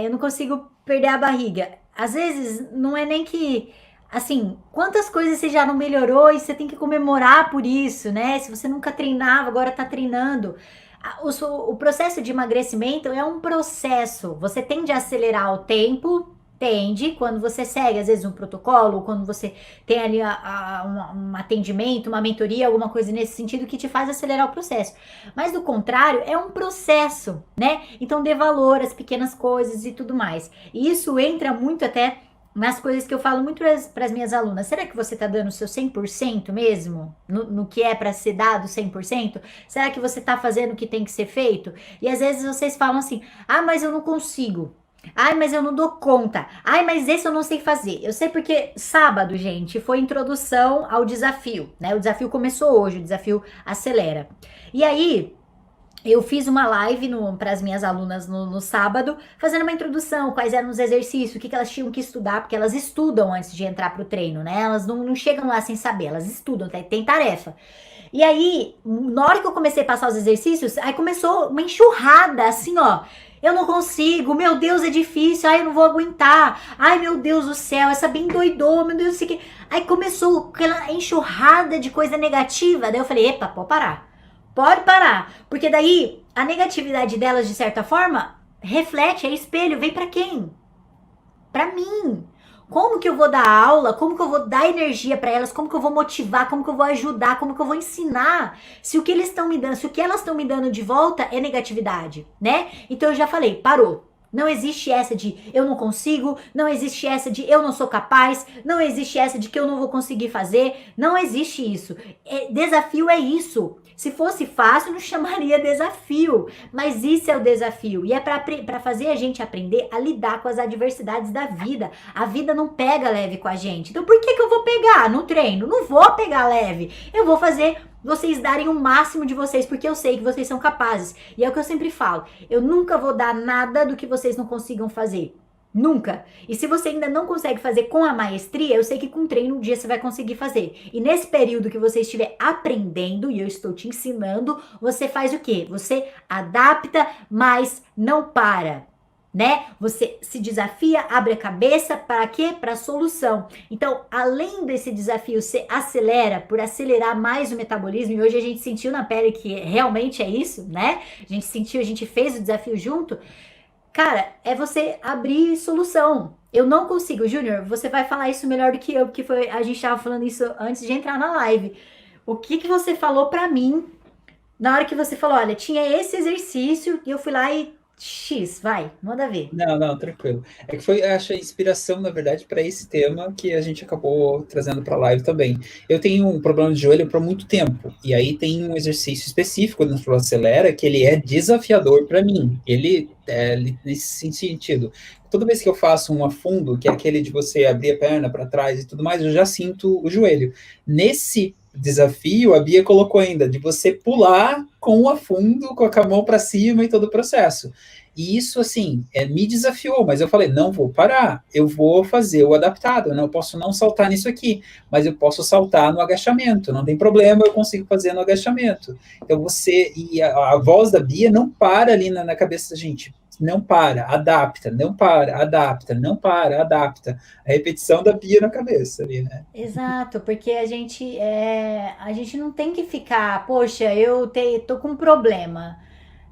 eu não consigo perder a barriga. Às vezes, não é nem que, assim, quantas coisas você já não melhorou e você tem que comemorar por isso, né? Se você nunca treinava, agora tá treinando. O processo de emagrecimento é um processo. Você tende a acelerar o tempo, tende, quando você segue, às vezes, um protocolo, quando você tem ali um atendimento, uma mentoria, alguma coisa nesse sentido que te faz acelerar o processo. Mas do contrário, é um processo, né? Então dê valor às pequenas coisas e tudo mais. E isso entra muito até nas coisas que eu falo muito para as minhas alunas. Será que você está dando o seu 100% mesmo? No que é para ser dado 100%? Será que você está fazendo o que tem que ser feito? E às vezes vocês falam assim: ah, mas eu não consigo. Ai, mas eu não dou conta. Ai, mas esse eu não sei fazer. Eu sei porque sábado, gente, foi introdução ao desafio, né? O desafio começou hoje, o desafio acelera. E aí, eu fiz uma live para as minhas alunas no sábado, fazendo uma introdução, quais eram os exercícios, o que elas tinham que estudar, porque elas estudam antes de entrar pro treino, né? Elas não chegam lá sem saber, elas estudam, tem tarefa. E aí, na hora que eu comecei a passar os exercícios, aí começou uma enxurrada, assim, ó. Eu não consigo, meu Deus, é difícil, ai, eu não vou aguentar, ai, meu Deus do céu, essa bem doidou, meu Deus, não sei o que. Aí começou aquela enxurrada de coisa negativa, daí eu falei, epa, pode parar. Pode parar, porque daí a negatividade delas, de certa forma, reflete, é espelho, vem pra quem? Pra mim. Como que eu vou dar aula? Como que eu vou dar energia pra elas? Como que eu vou motivar? Como que eu vou ajudar? Como que eu vou ensinar? Se o que eles estão me dando, se o que elas estão me dando de volta é negatividade, né? Então eu já falei, parou. Não existe essa de eu não consigo, não existe essa de eu não sou capaz, não existe essa de que eu não vou conseguir fazer, não existe isso. Desafio é isso. Se fosse fácil, não chamaria desafio, mas isso é o desafio e é para fazer a gente aprender a lidar com as adversidades da vida. A vida não pega leve com a gente. Então por que eu vou pegar no treino? Não vou pegar leve. Eu vou fazer vocês darem o máximo de vocês, porque eu sei que vocês são capazes. E é o que eu sempre falo, eu nunca vou dar nada do que vocês não consigam fazer. Nunca. E se você ainda não consegue fazer com a maestria, eu sei que com treino um dia você vai conseguir fazer. E nesse período que você estiver aprendendo, e eu estou te ensinando, você faz o quê? Você adapta, mas não para. Né? Você se desafia, abre a cabeça, para quê? Para a solução. Então, além desse desafio, você acelera por acelerar mais o metabolismo, e hoje a gente sentiu na pele que realmente é isso, né? A gente sentiu, a gente fez o desafio junto. Cara, é você abrir solução. Eu não consigo, Júnior, você vai falar isso melhor do que eu, porque a gente estava falando isso antes de entrar na live. O que você falou para mim na hora que você falou, olha, tinha esse exercício e eu fui lá e X, vai, manda ver. Não, tranquilo. É que foi, acho, a inspiração, na verdade, para esse tema que a gente acabou trazendo para a live também. Eu tenho um problema de joelho para muito tempo, e aí tem um exercício específico no Flow Acelera que ele é desafiador para mim. Ele é nesse sentido. Toda vez que eu faço um afundo, que é aquele de você abrir a perna para trás e tudo mais, eu já sinto o joelho. Nesse desafio, a Bia colocou ainda, de você pular com o afundo, com a mão para cima e todo o processo. E isso, assim, me desafiou, mas eu falei, não vou parar, eu vou fazer o adaptado, eu não posso não saltar nisso aqui, mas eu posso saltar no agachamento, não tem problema, eu consigo fazer no agachamento. Então você, e a voz da Bia não para ali na cabeça da gente, não para, adapta, não para, adapta, não para, adapta. A repetição da Bia na cabeça ali, né? Exato, porque a gente não tem que ficar, poxa, tô com um problema.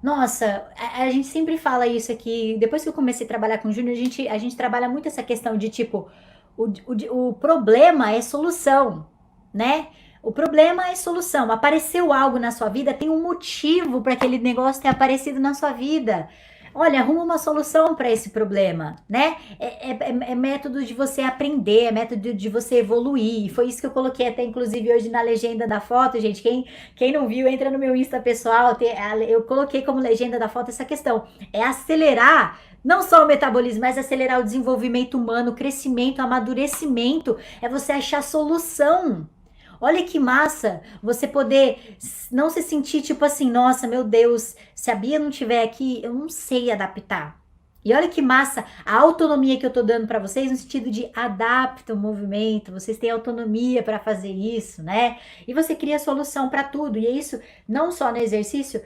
Nossa, a gente sempre fala isso aqui. Depois que eu comecei a trabalhar com o Júnior, a gente trabalha muito essa questão de tipo, o problema é solução, né? O problema é solução. Apareceu algo na sua vida, tem um motivo para aquele negócio ter aparecido na sua vida. Olha, arruma uma solução para esse problema, né? É método de você aprender, é método de você evoluir. Foi isso que eu coloquei até, inclusive, hoje na legenda da foto, gente. Quem não viu, entra no meu Insta pessoal. Eu coloquei como legenda da foto essa questão. É acelerar não só o metabolismo, mas acelerar o desenvolvimento humano, o crescimento, o amadurecimento. É você achar solução. Olha que massa você poder não se sentir tipo assim, nossa, meu Deus, se a Bia não estiver aqui, eu não sei adaptar. E olha que massa a autonomia que eu tô dando para vocês no sentido de adapta o movimento, vocês têm autonomia para fazer isso, né? E você cria solução para tudo. E é isso não só no exercício,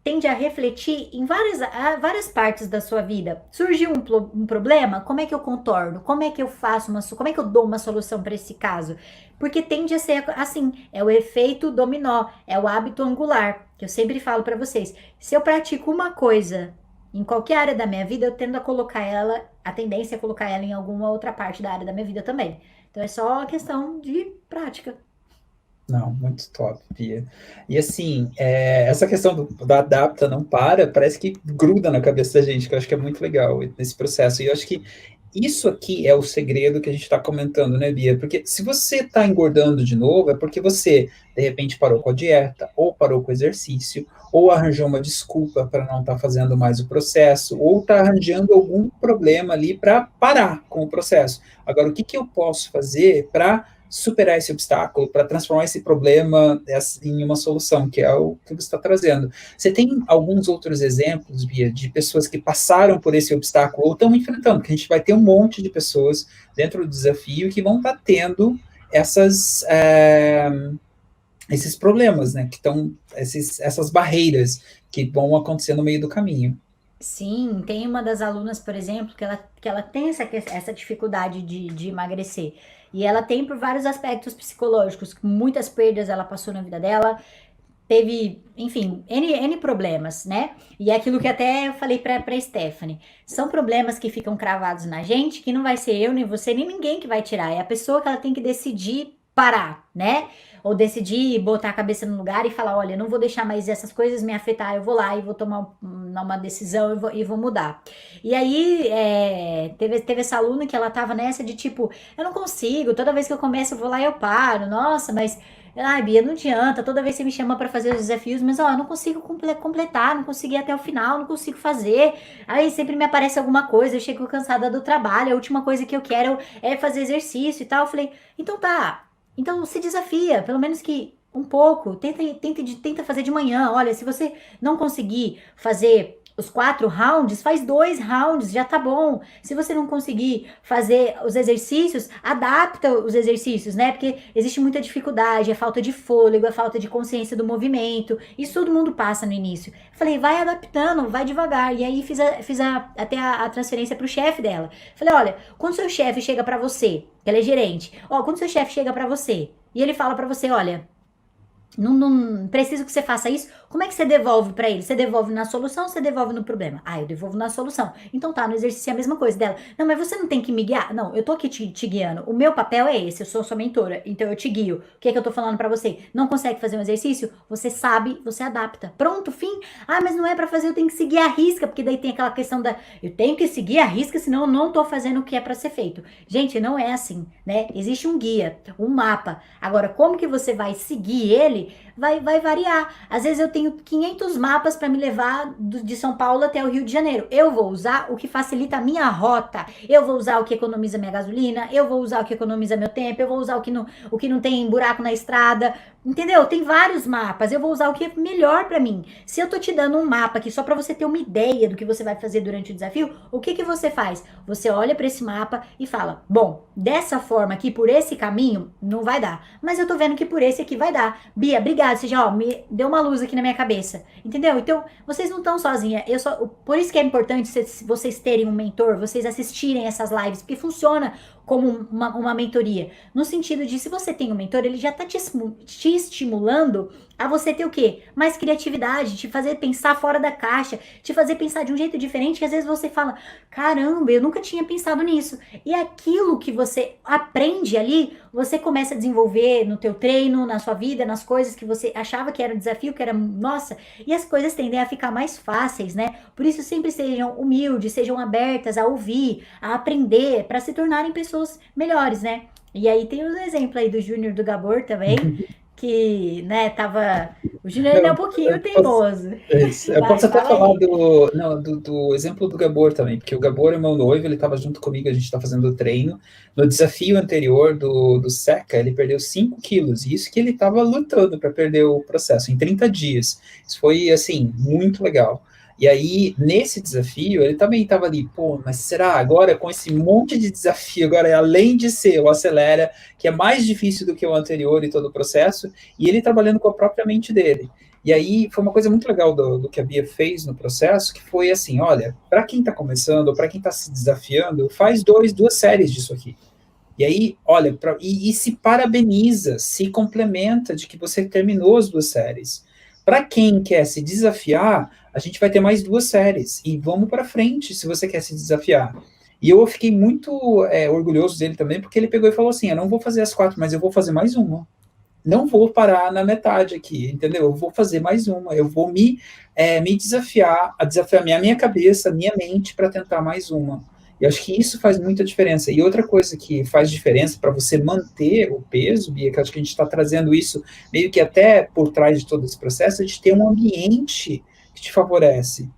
tende a refletir em várias partes da sua vida. Surgiu um problema? Como é que eu contorno? Como é que eu faço como é que eu dou uma solução para esse caso? Porque tende a ser assim, é o efeito dominó, é o hábito angular, que eu sempre falo para vocês. Se eu pratico uma coisa em qualquer área da minha vida, eu tendo a colocar ela, a tendência é colocar ela em alguma outra parte da área da minha vida também. Então é só uma questão de prática. Não, muito top, Pia. E assim, essa questão da adapta não para, parece que gruda na cabeça da gente, que eu acho que é muito legal nesse processo. E eu acho que isso aqui é o segredo que a gente está comentando, né, Bia? Porque se você está engordando de novo, é porque você, de repente, parou com a dieta, ou parou com o exercício, ou arranjou uma desculpa para não estar fazendo mais o processo, ou está arranjando algum problema ali para parar com o processo. Agora, o que, que eu posso fazer para superar esse obstáculo, para transformar esse problema em uma solução, que é o que você está trazendo? Você tem alguns outros exemplos, Bia, de pessoas que passaram por esse obstáculo ou estão enfrentando? Porque a gente vai ter um monte de pessoas dentro do desafio que vão estar tendo esses problemas, né? Que estão, essas barreiras que vão acontecer no meio do caminho. Sim, tem uma das alunas, por exemplo, que ela tem essa dificuldade de emagrecer. E ela tem por vários aspectos psicológicos, muitas perdas ela passou na vida dela, teve, enfim, N problemas, né? E é aquilo que até eu falei pra Stephanie. São problemas que ficam cravados na gente, que não vai ser eu, nem você, nem ninguém que vai tirar. É a pessoa que ela tem que decidir parar, né? Ou decidir botar a cabeça no lugar e falar, olha, não vou deixar mais essas coisas me afetar, eu vou lá e vou tomar uma decisão e vou mudar. E aí, teve essa aluna que ela tava nessa de tipo, eu não consigo, toda vez que eu começo eu vou lá e eu paro, nossa, mas ai, Bia, não adianta. Toda vez você me chama pra fazer os desafios, mas ó, eu não consigo completar, não consegui ir até o final, não consigo fazer. Aí sempre me aparece alguma coisa, eu chego cansada do trabalho, a última coisa que eu quero é fazer exercício e tal. Eu falei, então tá. Então se desafia, pelo menos que um pouco, tenta fazer de manhã. Olha, se você não conseguir fazer os 4 rounds, faz 2 rounds, já tá bom. Se você não conseguir fazer os exercícios, adapta os exercícios, né? Porque existe muita dificuldade, é falta de fôlego, é falta de consciência do movimento. Isso todo mundo passa no início. Falei, vai adaptando, vai devagar. E aí fiz até a transferência pro chefe dela. Falei, olha, quando seu chefe chega pra você, ela é gerente, ó, quando seu chefe chega pra você e ele fala pra você, olha, não preciso que você faça isso. Como é que você devolve pra ele? Você devolve na solução ou você devolve no problema? Ah, eu devolvo na solução. Então tá, no exercício é a mesma coisa dela. Não, mas você não tem que me guiar? Não, eu tô aqui te guiando. O meu papel é esse, eu sou sua mentora, então eu te guio. O que é que eu tô falando pra você? Não consegue fazer um exercício? Você sabe, você adapta. Pronto, fim. Ah, mas não é pra fazer, eu tenho que seguir a risca, porque daí tem aquela questão eu tenho que seguir a risca, senão eu não tô fazendo o que é pra ser feito. Gente, não é assim, né? Existe um guia, um mapa. Agora, como que você vai seguir ele? Vai variar. Às vezes eu tenho 500 mapas para me levar de São Paulo até o Rio de Janeiro. Eu vou usar o que facilita a minha rota. Eu vou usar o que economiza minha gasolina. Eu vou usar o que economiza meu tempo. Eu vou usar o que não tem buraco na estrada. Entendeu? Tem vários mapas. Eu vou usar o que é melhor para mim. Se eu tô te dando um mapa aqui só para você ter uma ideia do que você vai fazer durante o desafio, o que você faz? Você olha para esse mapa e fala: bom, dessa forma aqui, por esse caminho, não vai dar. Mas eu tô vendo que por esse aqui vai dar. Bia, obrigada. Você já, me deu uma luz aqui na minha cabeça. Entendeu? Então, vocês não estão sozinhas. Por isso que é importante vocês terem um mentor, vocês assistirem essas lives, porque funciona como uma mentoria? No sentido de, se você tem um mentor, ele já está te estimulando a você ter o quê? Mais criatividade, te fazer pensar fora da caixa, te fazer pensar de um jeito diferente, que às vezes você fala, caramba, eu nunca tinha pensado nisso. E aquilo que você aprende ali, você começa a desenvolver no teu treino, na sua vida, nas coisas que você achava que era um desafio, que era, nossa, e as coisas tendem a ficar mais fáceis, né? Por isso, sempre sejam humildes, sejam abertas a ouvir, a aprender, para se tornarem pessoas melhores, né? E aí tem o exemplo aí do Júnior do Gabor também, que, né, tava... O Júnior ainda é um Eu, pouquinho eu posso, teimoso. eu Vai, posso até fala falar aí. do, não, do exemplo do Gabor também, porque o Gabor é meu noivo, ele estava junto comigo, a gente está fazendo o treino. No desafio anterior do Seca, ele perdeu 5 quilos, e isso que ele estava lutando para perder o processo, em 30 dias. Isso foi, assim, muito legal. E aí, nesse desafio, ele também estava ali, pô, mas será agora, com esse monte de desafio, agora, além de ser o Acelera, que é mais difícil do que o anterior e todo o processo, e ele trabalhando com a própria mente dele. E aí foi uma coisa muito legal do que a Bia fez no processo, que foi assim, olha, para quem está começando, ou para quem está se desafiando, faz duas séries disso aqui. E aí, olha, e se parabeniza, se complementa de que você terminou as 2 séries. Para quem quer se desafiar, a gente vai ter mais 2 séries. E vamos para frente, se você quer se desafiar. E eu fiquei muito orgulhoso dele também, porque ele pegou e falou assim: eu não vou fazer as 4, mas eu vou fazer mais uma. Não vou parar na metade aqui, entendeu? Eu vou fazer mais uma, eu vou me desafiar, a desafiar minha cabeça, minha mente para tentar mais uma. E acho que isso faz muita diferença. E outra coisa que faz diferença para você manter o peso, Bia, que acho que a gente está trazendo isso meio que até por trás de todo esse processo, é de ter um ambiente que te favorece.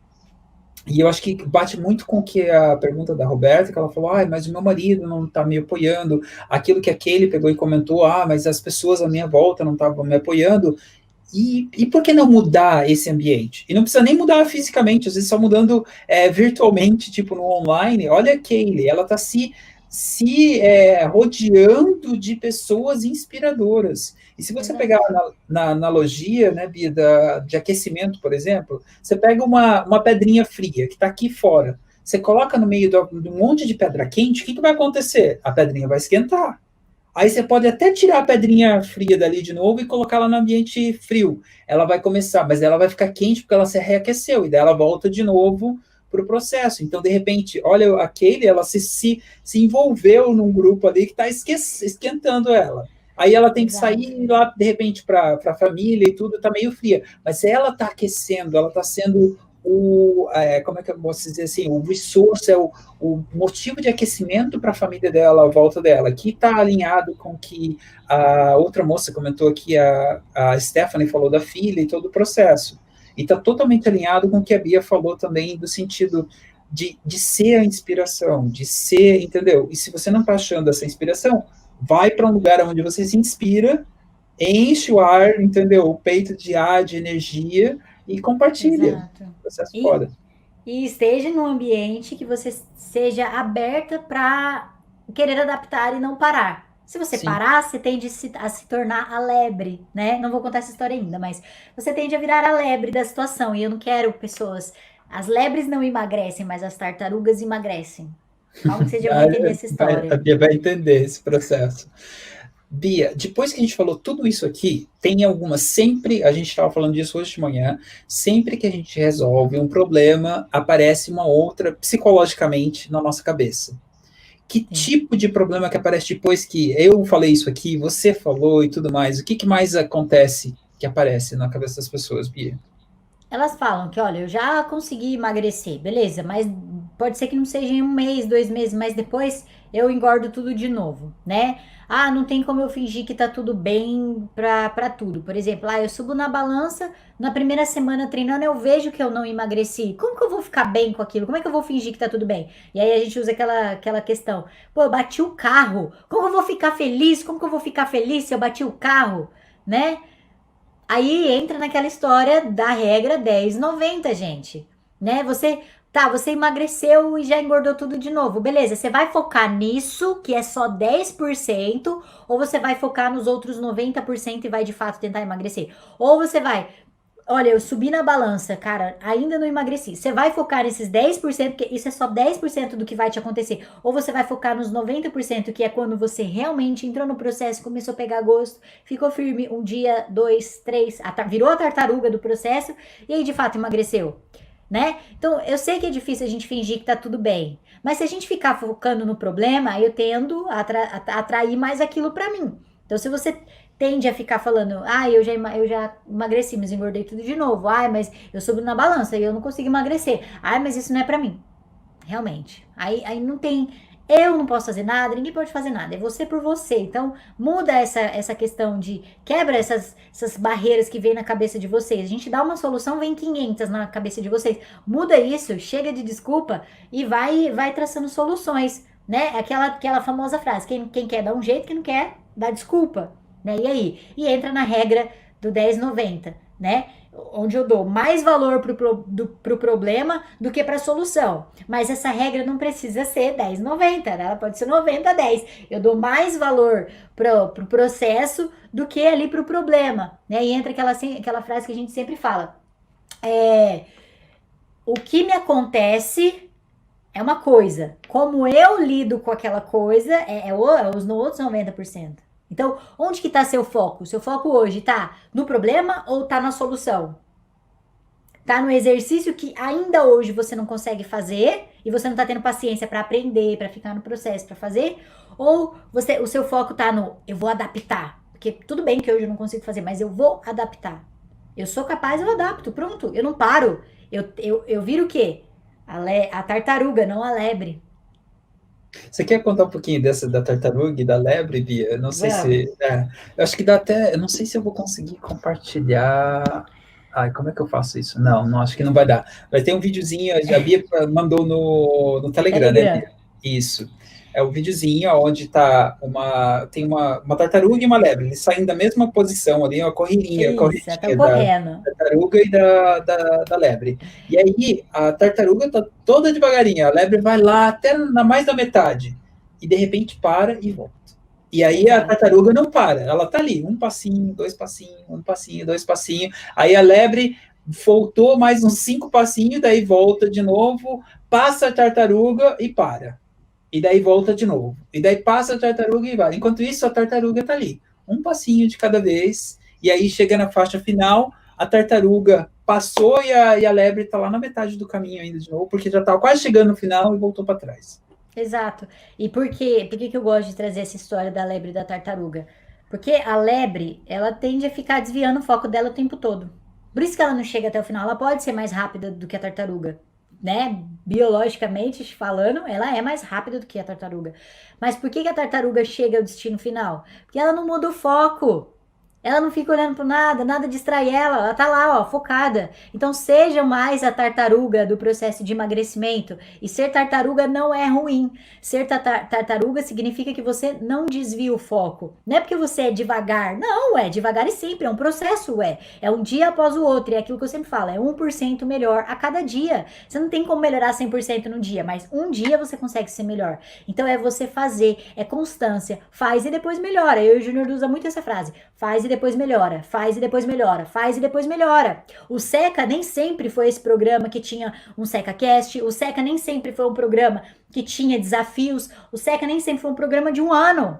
E eu acho que bate muito com que a pergunta da Roberta, que ela falou, mas o meu marido não está me apoiando, aquilo que aquele pegou e comentou, mas as pessoas à minha volta não estavam me apoiando, e por que não mudar esse ambiente? E não precisa nem mudar fisicamente, às vezes só mudando virtualmente, tipo no online. Olha a Kaylee, ela está se rodeando de pessoas inspiradoras. E se você pegar Exato. na analogia, né, Bia, de aquecimento, por exemplo, você pega uma pedrinha fria que está aqui fora, você coloca no meio de um monte de pedra quente, o que vai acontecer? A pedrinha vai esquentar. Aí você pode até tirar a pedrinha fria dali de novo e colocar ela no ambiente frio. Ela vai começar, mas ela vai ficar quente porque ela se reaqueceu, e daí ela volta de novo para o processo. Então, de repente, olha, a Kaylee, ela se envolveu num grupo ali que está esquentando ela. Aí ela tem que Exato. sair lá, de repente, para a família e tudo, está meio fria. Mas ela está aquecendo, ela está sendo como é que eu posso dizer assim, o resource, o motivo de aquecimento para a família dela, à volta dela, que está alinhado com o que a outra moça comentou aqui, a Stephanie falou da filha e todo o processo. E está totalmente alinhado com o que a Bia falou também, do sentido de ser a inspiração, de ser, entendeu? E se você não está achando essa inspiração, vai para um lugar onde você se inspira, enche o ar, entendeu? O peito de ar, de energia, e compartilha. Exato. Processo E, foda. e esteja num ambiente que você seja aberta para querer adaptar e não parar. Se você Sim. parar, você tende a se tornar a lebre, né? Não vou contar essa história ainda, mas você tende a virar a lebre da situação. E eu não quero pessoas. As lebres não emagrecem, mas as tartarugas emagrecem. Calma que você já vai entender essa A história. Bia vai entender esse processo. Bia, depois que a gente falou tudo isso aqui, tem alguma, sempre, a gente estava falando disso hoje de manhã, sempre que a gente resolve um problema, aparece uma outra psicologicamente na nossa cabeça. Que Sim. tipo de problema que aparece depois que eu falei isso aqui, você falou e tudo mais? O que mais acontece que aparece na cabeça das pessoas, Bia? Elas falam que, olha, eu já consegui emagrecer, beleza, mas pode ser que não seja em um mês, 2 meses, mas depois eu engordo tudo de novo, né? Ah, não tem como eu fingir que tá tudo bem pra tudo. Por exemplo, eu subo na balança, na primeira semana treinando, eu vejo que eu não emagreci. Como que eu vou ficar bem com aquilo? Como é que eu vou fingir que tá tudo bem? E aí a gente usa aquela questão, pô, eu bati o carro, como que eu vou ficar feliz? Como que eu vou ficar feliz se eu bati o carro, né? Aí entra naquela história da regra 10/90, gente, né? Você emagreceu e já engordou tudo de novo. Beleza, você vai focar nisso, que é só 10%, ou você vai focar nos outros 90% e vai de fato tentar emagrecer? Ou você vai olha, eu subi na balança, cara, ainda não emagreci. Você vai focar nesses 10%, porque isso é só 10% do que vai te acontecer. Ou você vai focar nos 90%, que é quando você realmente entrou no processo, começou a pegar gosto, ficou firme um dia, dois, três, virou a tartaruga do processo e aí de fato emagreceu, né? Então, eu sei que é difícil a gente fingir que tá tudo bem, mas se a gente ficar focando no problema, eu tendo a atrair mais aquilo pra mim. Então, se você tende a ficar falando, eu já emagreci, mas engordei tudo de novo. Ai, mas eu subo na balança e eu não consigo emagrecer. Ai, mas isso não é pra mim. Realmente. Aí não tem. Eu não posso fazer nada, ninguém pode fazer nada. É você por você. Então, muda essa questão de. Quebra essas barreiras que vem na cabeça de vocês. A gente dá uma solução, vem 500 na cabeça de vocês. Muda isso, chega de desculpa e vai traçando soluções. Né? Aquela famosa frase: quem quer dá um jeito, quem não quer dá desculpa. Né? E aí? E entra na regra do 10,90, né? Onde eu dou mais valor pro problema do que para a solução. Mas essa regra não precisa ser 10,90, né? Ela pode ser 90,10. Eu dou mais valor pro processo do que ali pro problema, né? E entra aquela frase que a gente sempre fala. O que me acontece é uma coisa. Como eu lido com aquela coisa é os outros 90%. Então, onde que tá seu foco? Seu foco hoje tá no problema ou tá na solução? Tá no exercício que ainda hoje você não consegue fazer e você não tá tendo paciência para aprender, para ficar no processo, para fazer? Ou o seu foco tá no eu vou adaptar? Porque tudo bem que hoje eu não consigo fazer, mas eu vou adaptar. Eu sou capaz, eu adapto, pronto, eu não paro. Eu viro o quê? A tartaruga, não a lebre. Você quer contar um pouquinho da tartaruga e da lebre, Bia? Eu não sei Vamos. se. Eu acho que dá até. Eu não sei se eu vou conseguir compartilhar. Ai, como é que eu faço isso? Não acho que não vai dar. Vai ter um videozinho, a Bia mandou no Telegram, né, Telegram. Bia? Isso. É um videozinho onde tem uma tartaruga e uma lebre. Eles saem da mesma posição ali, uma corridinha Isso, estão da correndo. tartaruga e da lebre. E aí a tartaruga tá toda devagarinho, a lebre vai lá até na mais da metade. E de repente para e volta. E aí a Exato. tartaruga não para, ela tá ali, um passinho, dois passinhos, um passinho, dois passinhos. Aí a lebre voltou mais uns 5 passinhos, daí volta de novo, passa a tartaruga e para. E daí volta de novo. E daí passa a tartaruga e vai. Enquanto isso, a tartaruga tá ali, um passinho de cada vez. E aí chega na faixa final, a tartaruga passou e a lebre tá lá na metade do caminho ainda de novo, porque já tava quase chegando no final e voltou para trás. Exato. E por que eu gosto de trazer essa história da lebre e da tartaruga? Porque a lebre, ela tende a ficar desviando o foco dela o tempo todo. Por isso que ela não chega até o final. Ela pode ser mais rápida do que a tartaruga, né? Biologicamente falando, ela é mais rápida do que a tartaruga. Mas por que a tartaruga chega ao destino final? Porque ela não muda o foco. Ela não fica olhando para nada, nada distrai ela, ela tá lá, ó, focada. Então seja mais a tartaruga do processo de emagrecimento. E ser tartaruga não é ruim. Ser tartaruga significa que você não desvia o foco. Não é porque você é devagar. Não, é devagar e sempre, é um processo, é. É um dia após o outro, é aquilo que eu sempre falo, é 1% melhor a cada dia. Você não tem como melhorar 100% no dia, mas um dia você consegue ser melhor. Então é você fazer, é constância, faz e depois melhora. Eu e o Júnior usa muito essa frase, faz e depois melhora, faz e depois melhora, faz e depois melhora. O Seca nem sempre foi esse programa que tinha um SecaCast, o Seca nem sempre foi um programa que tinha desafios, o Seca nem sempre foi um programa de um ano.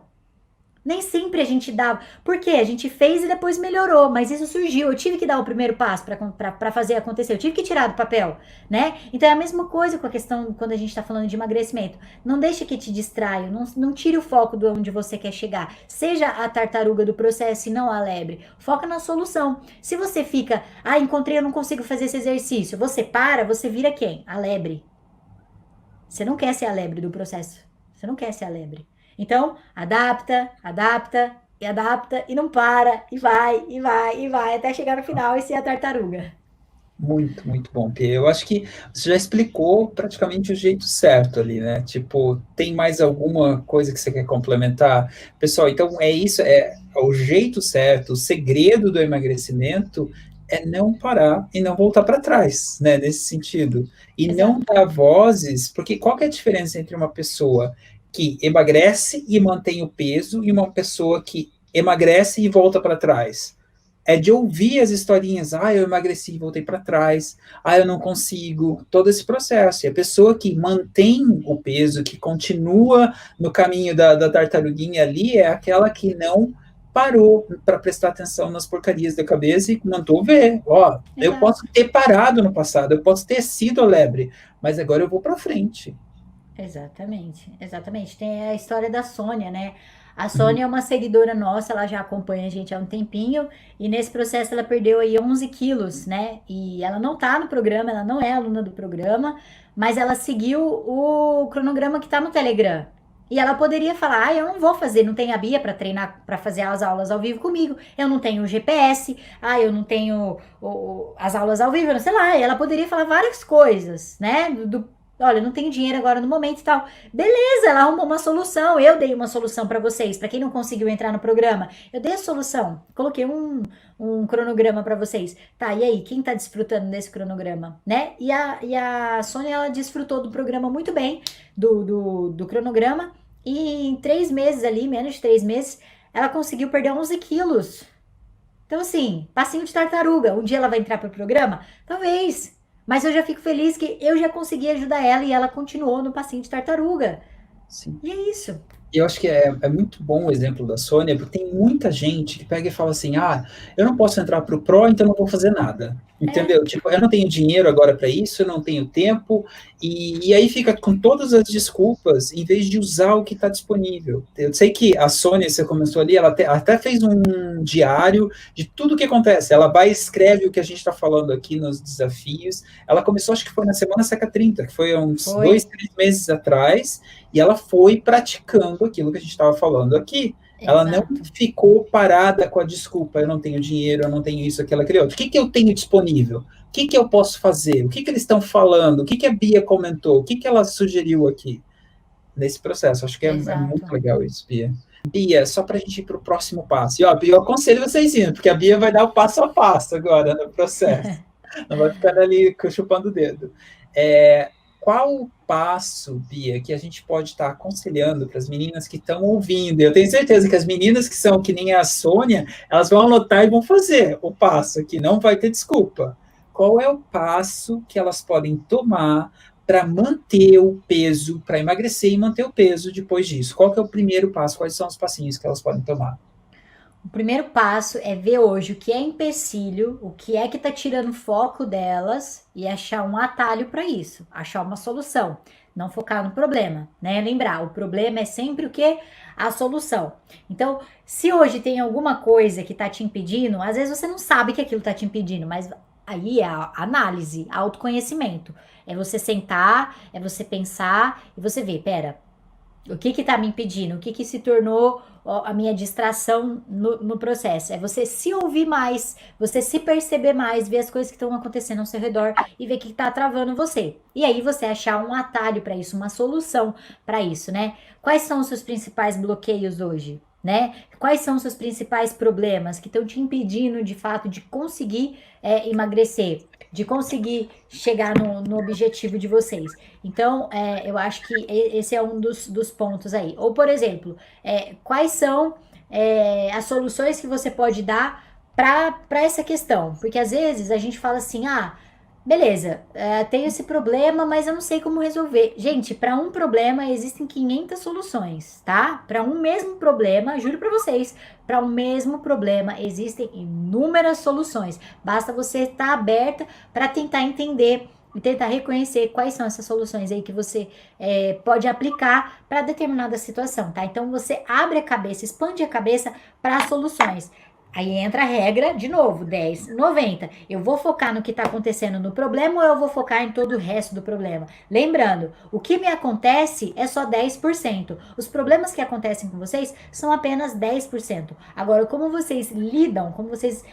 Nem sempre a gente dava. Por quê? A gente fez e depois melhorou, mas isso surgiu. Eu tive que dar o primeiro passo para fazer acontecer. Eu tive que tirar do papel, né? Então é a mesma coisa com a questão quando a gente está falando de emagrecimento. Não deixe que te distraia, não tire o foco de onde você quer chegar. Seja a tartaruga do processo e não a lebre. Foca na solução. Se você fica, encontrei, eu não consigo fazer esse exercício. Você para, você vira quem? A lebre. Você não quer ser a lebre do processo. Você não quer ser a lebre. Então, adapta, adapta e adapta e não para, e vai, até chegar no final e ser a tartaruga. Muito, muito bom, Pia. Eu acho que você já explicou praticamente o jeito certo ali, né? Tipo, tem mais alguma coisa que você quer complementar? Pessoal, então é isso, é o jeito certo, o segredo do emagrecimento é não parar e não voltar para trás, né? Nesse sentido. E não Exato. dar vozes, porque qual que é a diferença entre uma pessoa que emagrece e mantém o peso e uma pessoa que emagrece e volta para trás? é de ouvir as historinhas, eu emagreci e voltei para trás, eu não consigo, todo esse processo. E a pessoa que mantém o peso, que continua no caminho da tartaruguinha ali, é aquela que não parou para prestar atenção nas porcarias da cabeça e mandou ver, eu posso ter parado no passado, eu posso ter sido a lebre, mas agora eu vou para frente. Exatamente, exatamente. Tem a história da Sônia, né? A Sônia é uma seguidora nossa, ela já acompanha a gente há um tempinho, e nesse processo ela perdeu aí 11 quilos, né? E ela não tá no programa, ela não é aluna do programa, mas ela seguiu o cronograma que tá no Telegram. E ela poderia falar, eu não vou fazer, não tenho a Bia para treinar, para fazer as aulas ao vivo comigo, eu não tenho o GPS, eu não tenho as aulas ao vivo, sei lá, ela poderia falar várias coisas, né? Olha, não tenho dinheiro agora no momento e tal. Beleza, ela arrumou uma solução. Eu dei uma solução para vocês. Para quem não conseguiu entrar no programa, eu dei a solução. Coloquei um cronograma para vocês. Tá, e aí? Quem tá desfrutando desse cronograma, né? E a Sônia, ela desfrutou do programa muito bem, do cronograma. E em 3 meses ali, menos de 3 meses, ela conseguiu perder 11 quilos. Então, assim, passinho de tartaruga. Um dia ela vai entrar pro programa? Talvez. Mas eu já fico feliz que eu já consegui ajudar ela e ela continuou no passinho de tartaruga. Sim. E é isso. Eu acho que é muito bom o exemplo da Sônia, porque tem muita gente que pega e fala assim, eu não posso entrar para o Pro, então não vou fazer nada. Entendeu? Tipo, eu não tenho dinheiro agora para isso, eu não tenho tempo, e aí fica com todas as desculpas, em vez de usar o que está disponível. Eu sei que a Sônia, você começou ali, ela até fez um diário de tudo o que acontece. Ela vai e escreve o que a gente está falando aqui nos desafios. Ela começou, acho que foi na Semana Seca 30, que foi uns 2, 3 meses atrás, e ela foi praticando aquilo que a gente estava falando aqui. Ela não ficou parada com a desculpa, eu não tenho dinheiro, eu não tenho isso, aquilo, aquele outro. O que eu tenho disponível? O que eu posso fazer? O que eles estão falando? O que a Bia comentou? O que ela sugeriu aqui? Nesse processo. Acho que é muito legal isso, Bia. Bia, só para a gente ir para o próximo passo. E, Bia, eu aconselho vocês indo, porque a Bia vai dar o passo a passo agora no processo. Não vai ficar ali chupando o dedo. Qual o passo, Bia, que a gente pode estar aconselhando para as meninas que estão ouvindo? Eu tenho certeza que as meninas que são que nem a Sônia, elas vão anotar e vão fazer o passo aqui, não vai ter desculpa. Qual é o passo que elas podem tomar para manter o peso, para emagrecer e manter o peso depois disso? Qual que é o primeiro passo? Quais são os passinhos que elas podem tomar? O primeiro passo é ver hoje o que é empecilho, o que é que tá tirando foco delas e achar um atalho para isso, achar uma solução, não focar no problema, né? Lembrar, o problema é sempre o que? A solução. Então, se hoje tem alguma coisa que tá te impedindo, às vezes você não sabe que aquilo tá te impedindo, mas aí é a análise, autoconhecimento. É você sentar, é você pensar e você ver, pera, o que tá me impedindo? O que se tornou a minha distração no processo? É você se ouvir mais, você se perceber mais, ver as coisas que estão acontecendo ao seu redor e ver o que tá travando você. E aí você achar um atalho para isso, uma solução para isso, né? Quais são os seus principais bloqueios hoje, né? Quais são os seus principais problemas que estão te impedindo, de fato, de conseguir emagrecer, de conseguir chegar no objetivo de vocês? Então, eu acho que esse é um dos pontos aí. Ou, por exemplo, quais são as soluções que você pode dar para essa questão? Porque às vezes a gente fala assim, beleza, tenho esse problema, mas eu não sei como resolver. Gente, para um problema existem 500 soluções, tá? Para um mesmo problema, juro para vocês, para um mesmo problema existem inúmeras soluções. Basta você estar aberta para tentar entender e tentar reconhecer quais são essas soluções aí que você pode aplicar para determinada situação, tá? Então você abre a cabeça, expande a cabeça para as soluções. Aí entra a regra, de novo, 10, 90. Eu vou focar no que está acontecendo no problema ou eu vou focar em todo o resto do problema? Lembrando, o que me acontece é só 10%. Os problemas que acontecem com vocês são apenas 10%. Agora, como vocês lidam, como vocês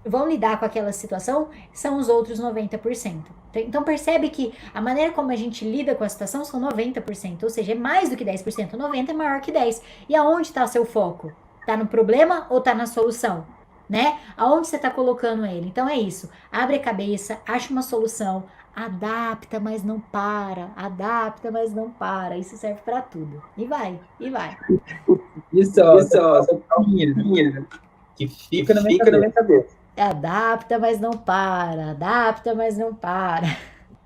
vão lidar com aquela situação, são os outros 90%. Então percebe que a maneira como a gente lida com a situação são 90%, ou seja, é mais do que 10%. 90% é maior que 10%. E aonde está o seu foco? Tá no problema ou tá na solução, né? Aonde você tá colocando ele? Então é isso. Abre a cabeça, acha uma solução, adapta, mas não para. Adapta, mas não para. Isso serve para tudo. E vai, e vai. Isso, ó, que fica na minha cabeça. Adapta, mas não para. Adapta, mas não para.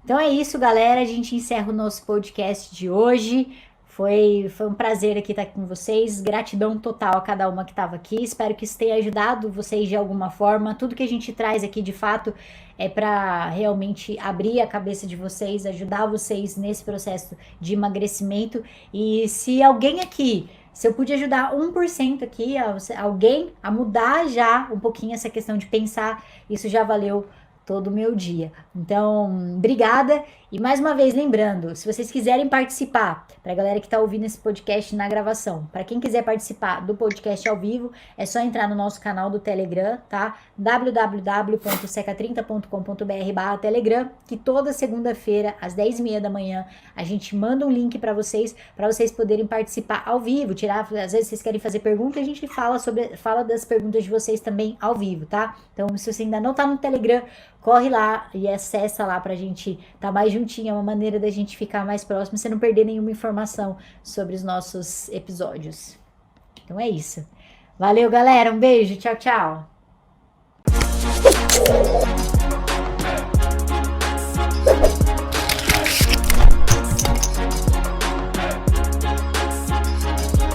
Então é isso, galera. A gente encerra o nosso podcast de hoje. Foi um prazer aqui estar com vocês. Gratidão total a cada uma que estava aqui. Espero que isso tenha ajudado vocês de alguma forma. Tudo que a gente traz aqui, de fato, é para realmente abrir a cabeça de vocês, ajudar vocês nesse processo de emagrecimento. E se alguém aqui, se eu pude ajudar 1% aqui, alguém a mudar já um pouquinho essa questão de pensar, isso já valeu todo o meu dia. Então, obrigada. E mais uma vez, lembrando, se vocês quiserem participar, para a galera que está ouvindo esse podcast na gravação, para quem quiser participar do podcast ao vivo, é só entrar no nosso canal do Telegram, tá? www.seca30.com.br/Telegram, que toda segunda-feira, às 10h30 da manhã, a gente manda um link para vocês poderem participar ao vivo, às vezes vocês querem fazer pergunta, a gente fala das perguntas de vocês também ao vivo, tá? Então, se você ainda não está no Telegram, corre lá e acessa lá pra gente estar mais juntinho, é uma maneira da gente ficar mais próximo, você não perder nenhuma informação sobre os nossos episódios. Então é isso. Valeu, galera, um beijo, tchau, tchau.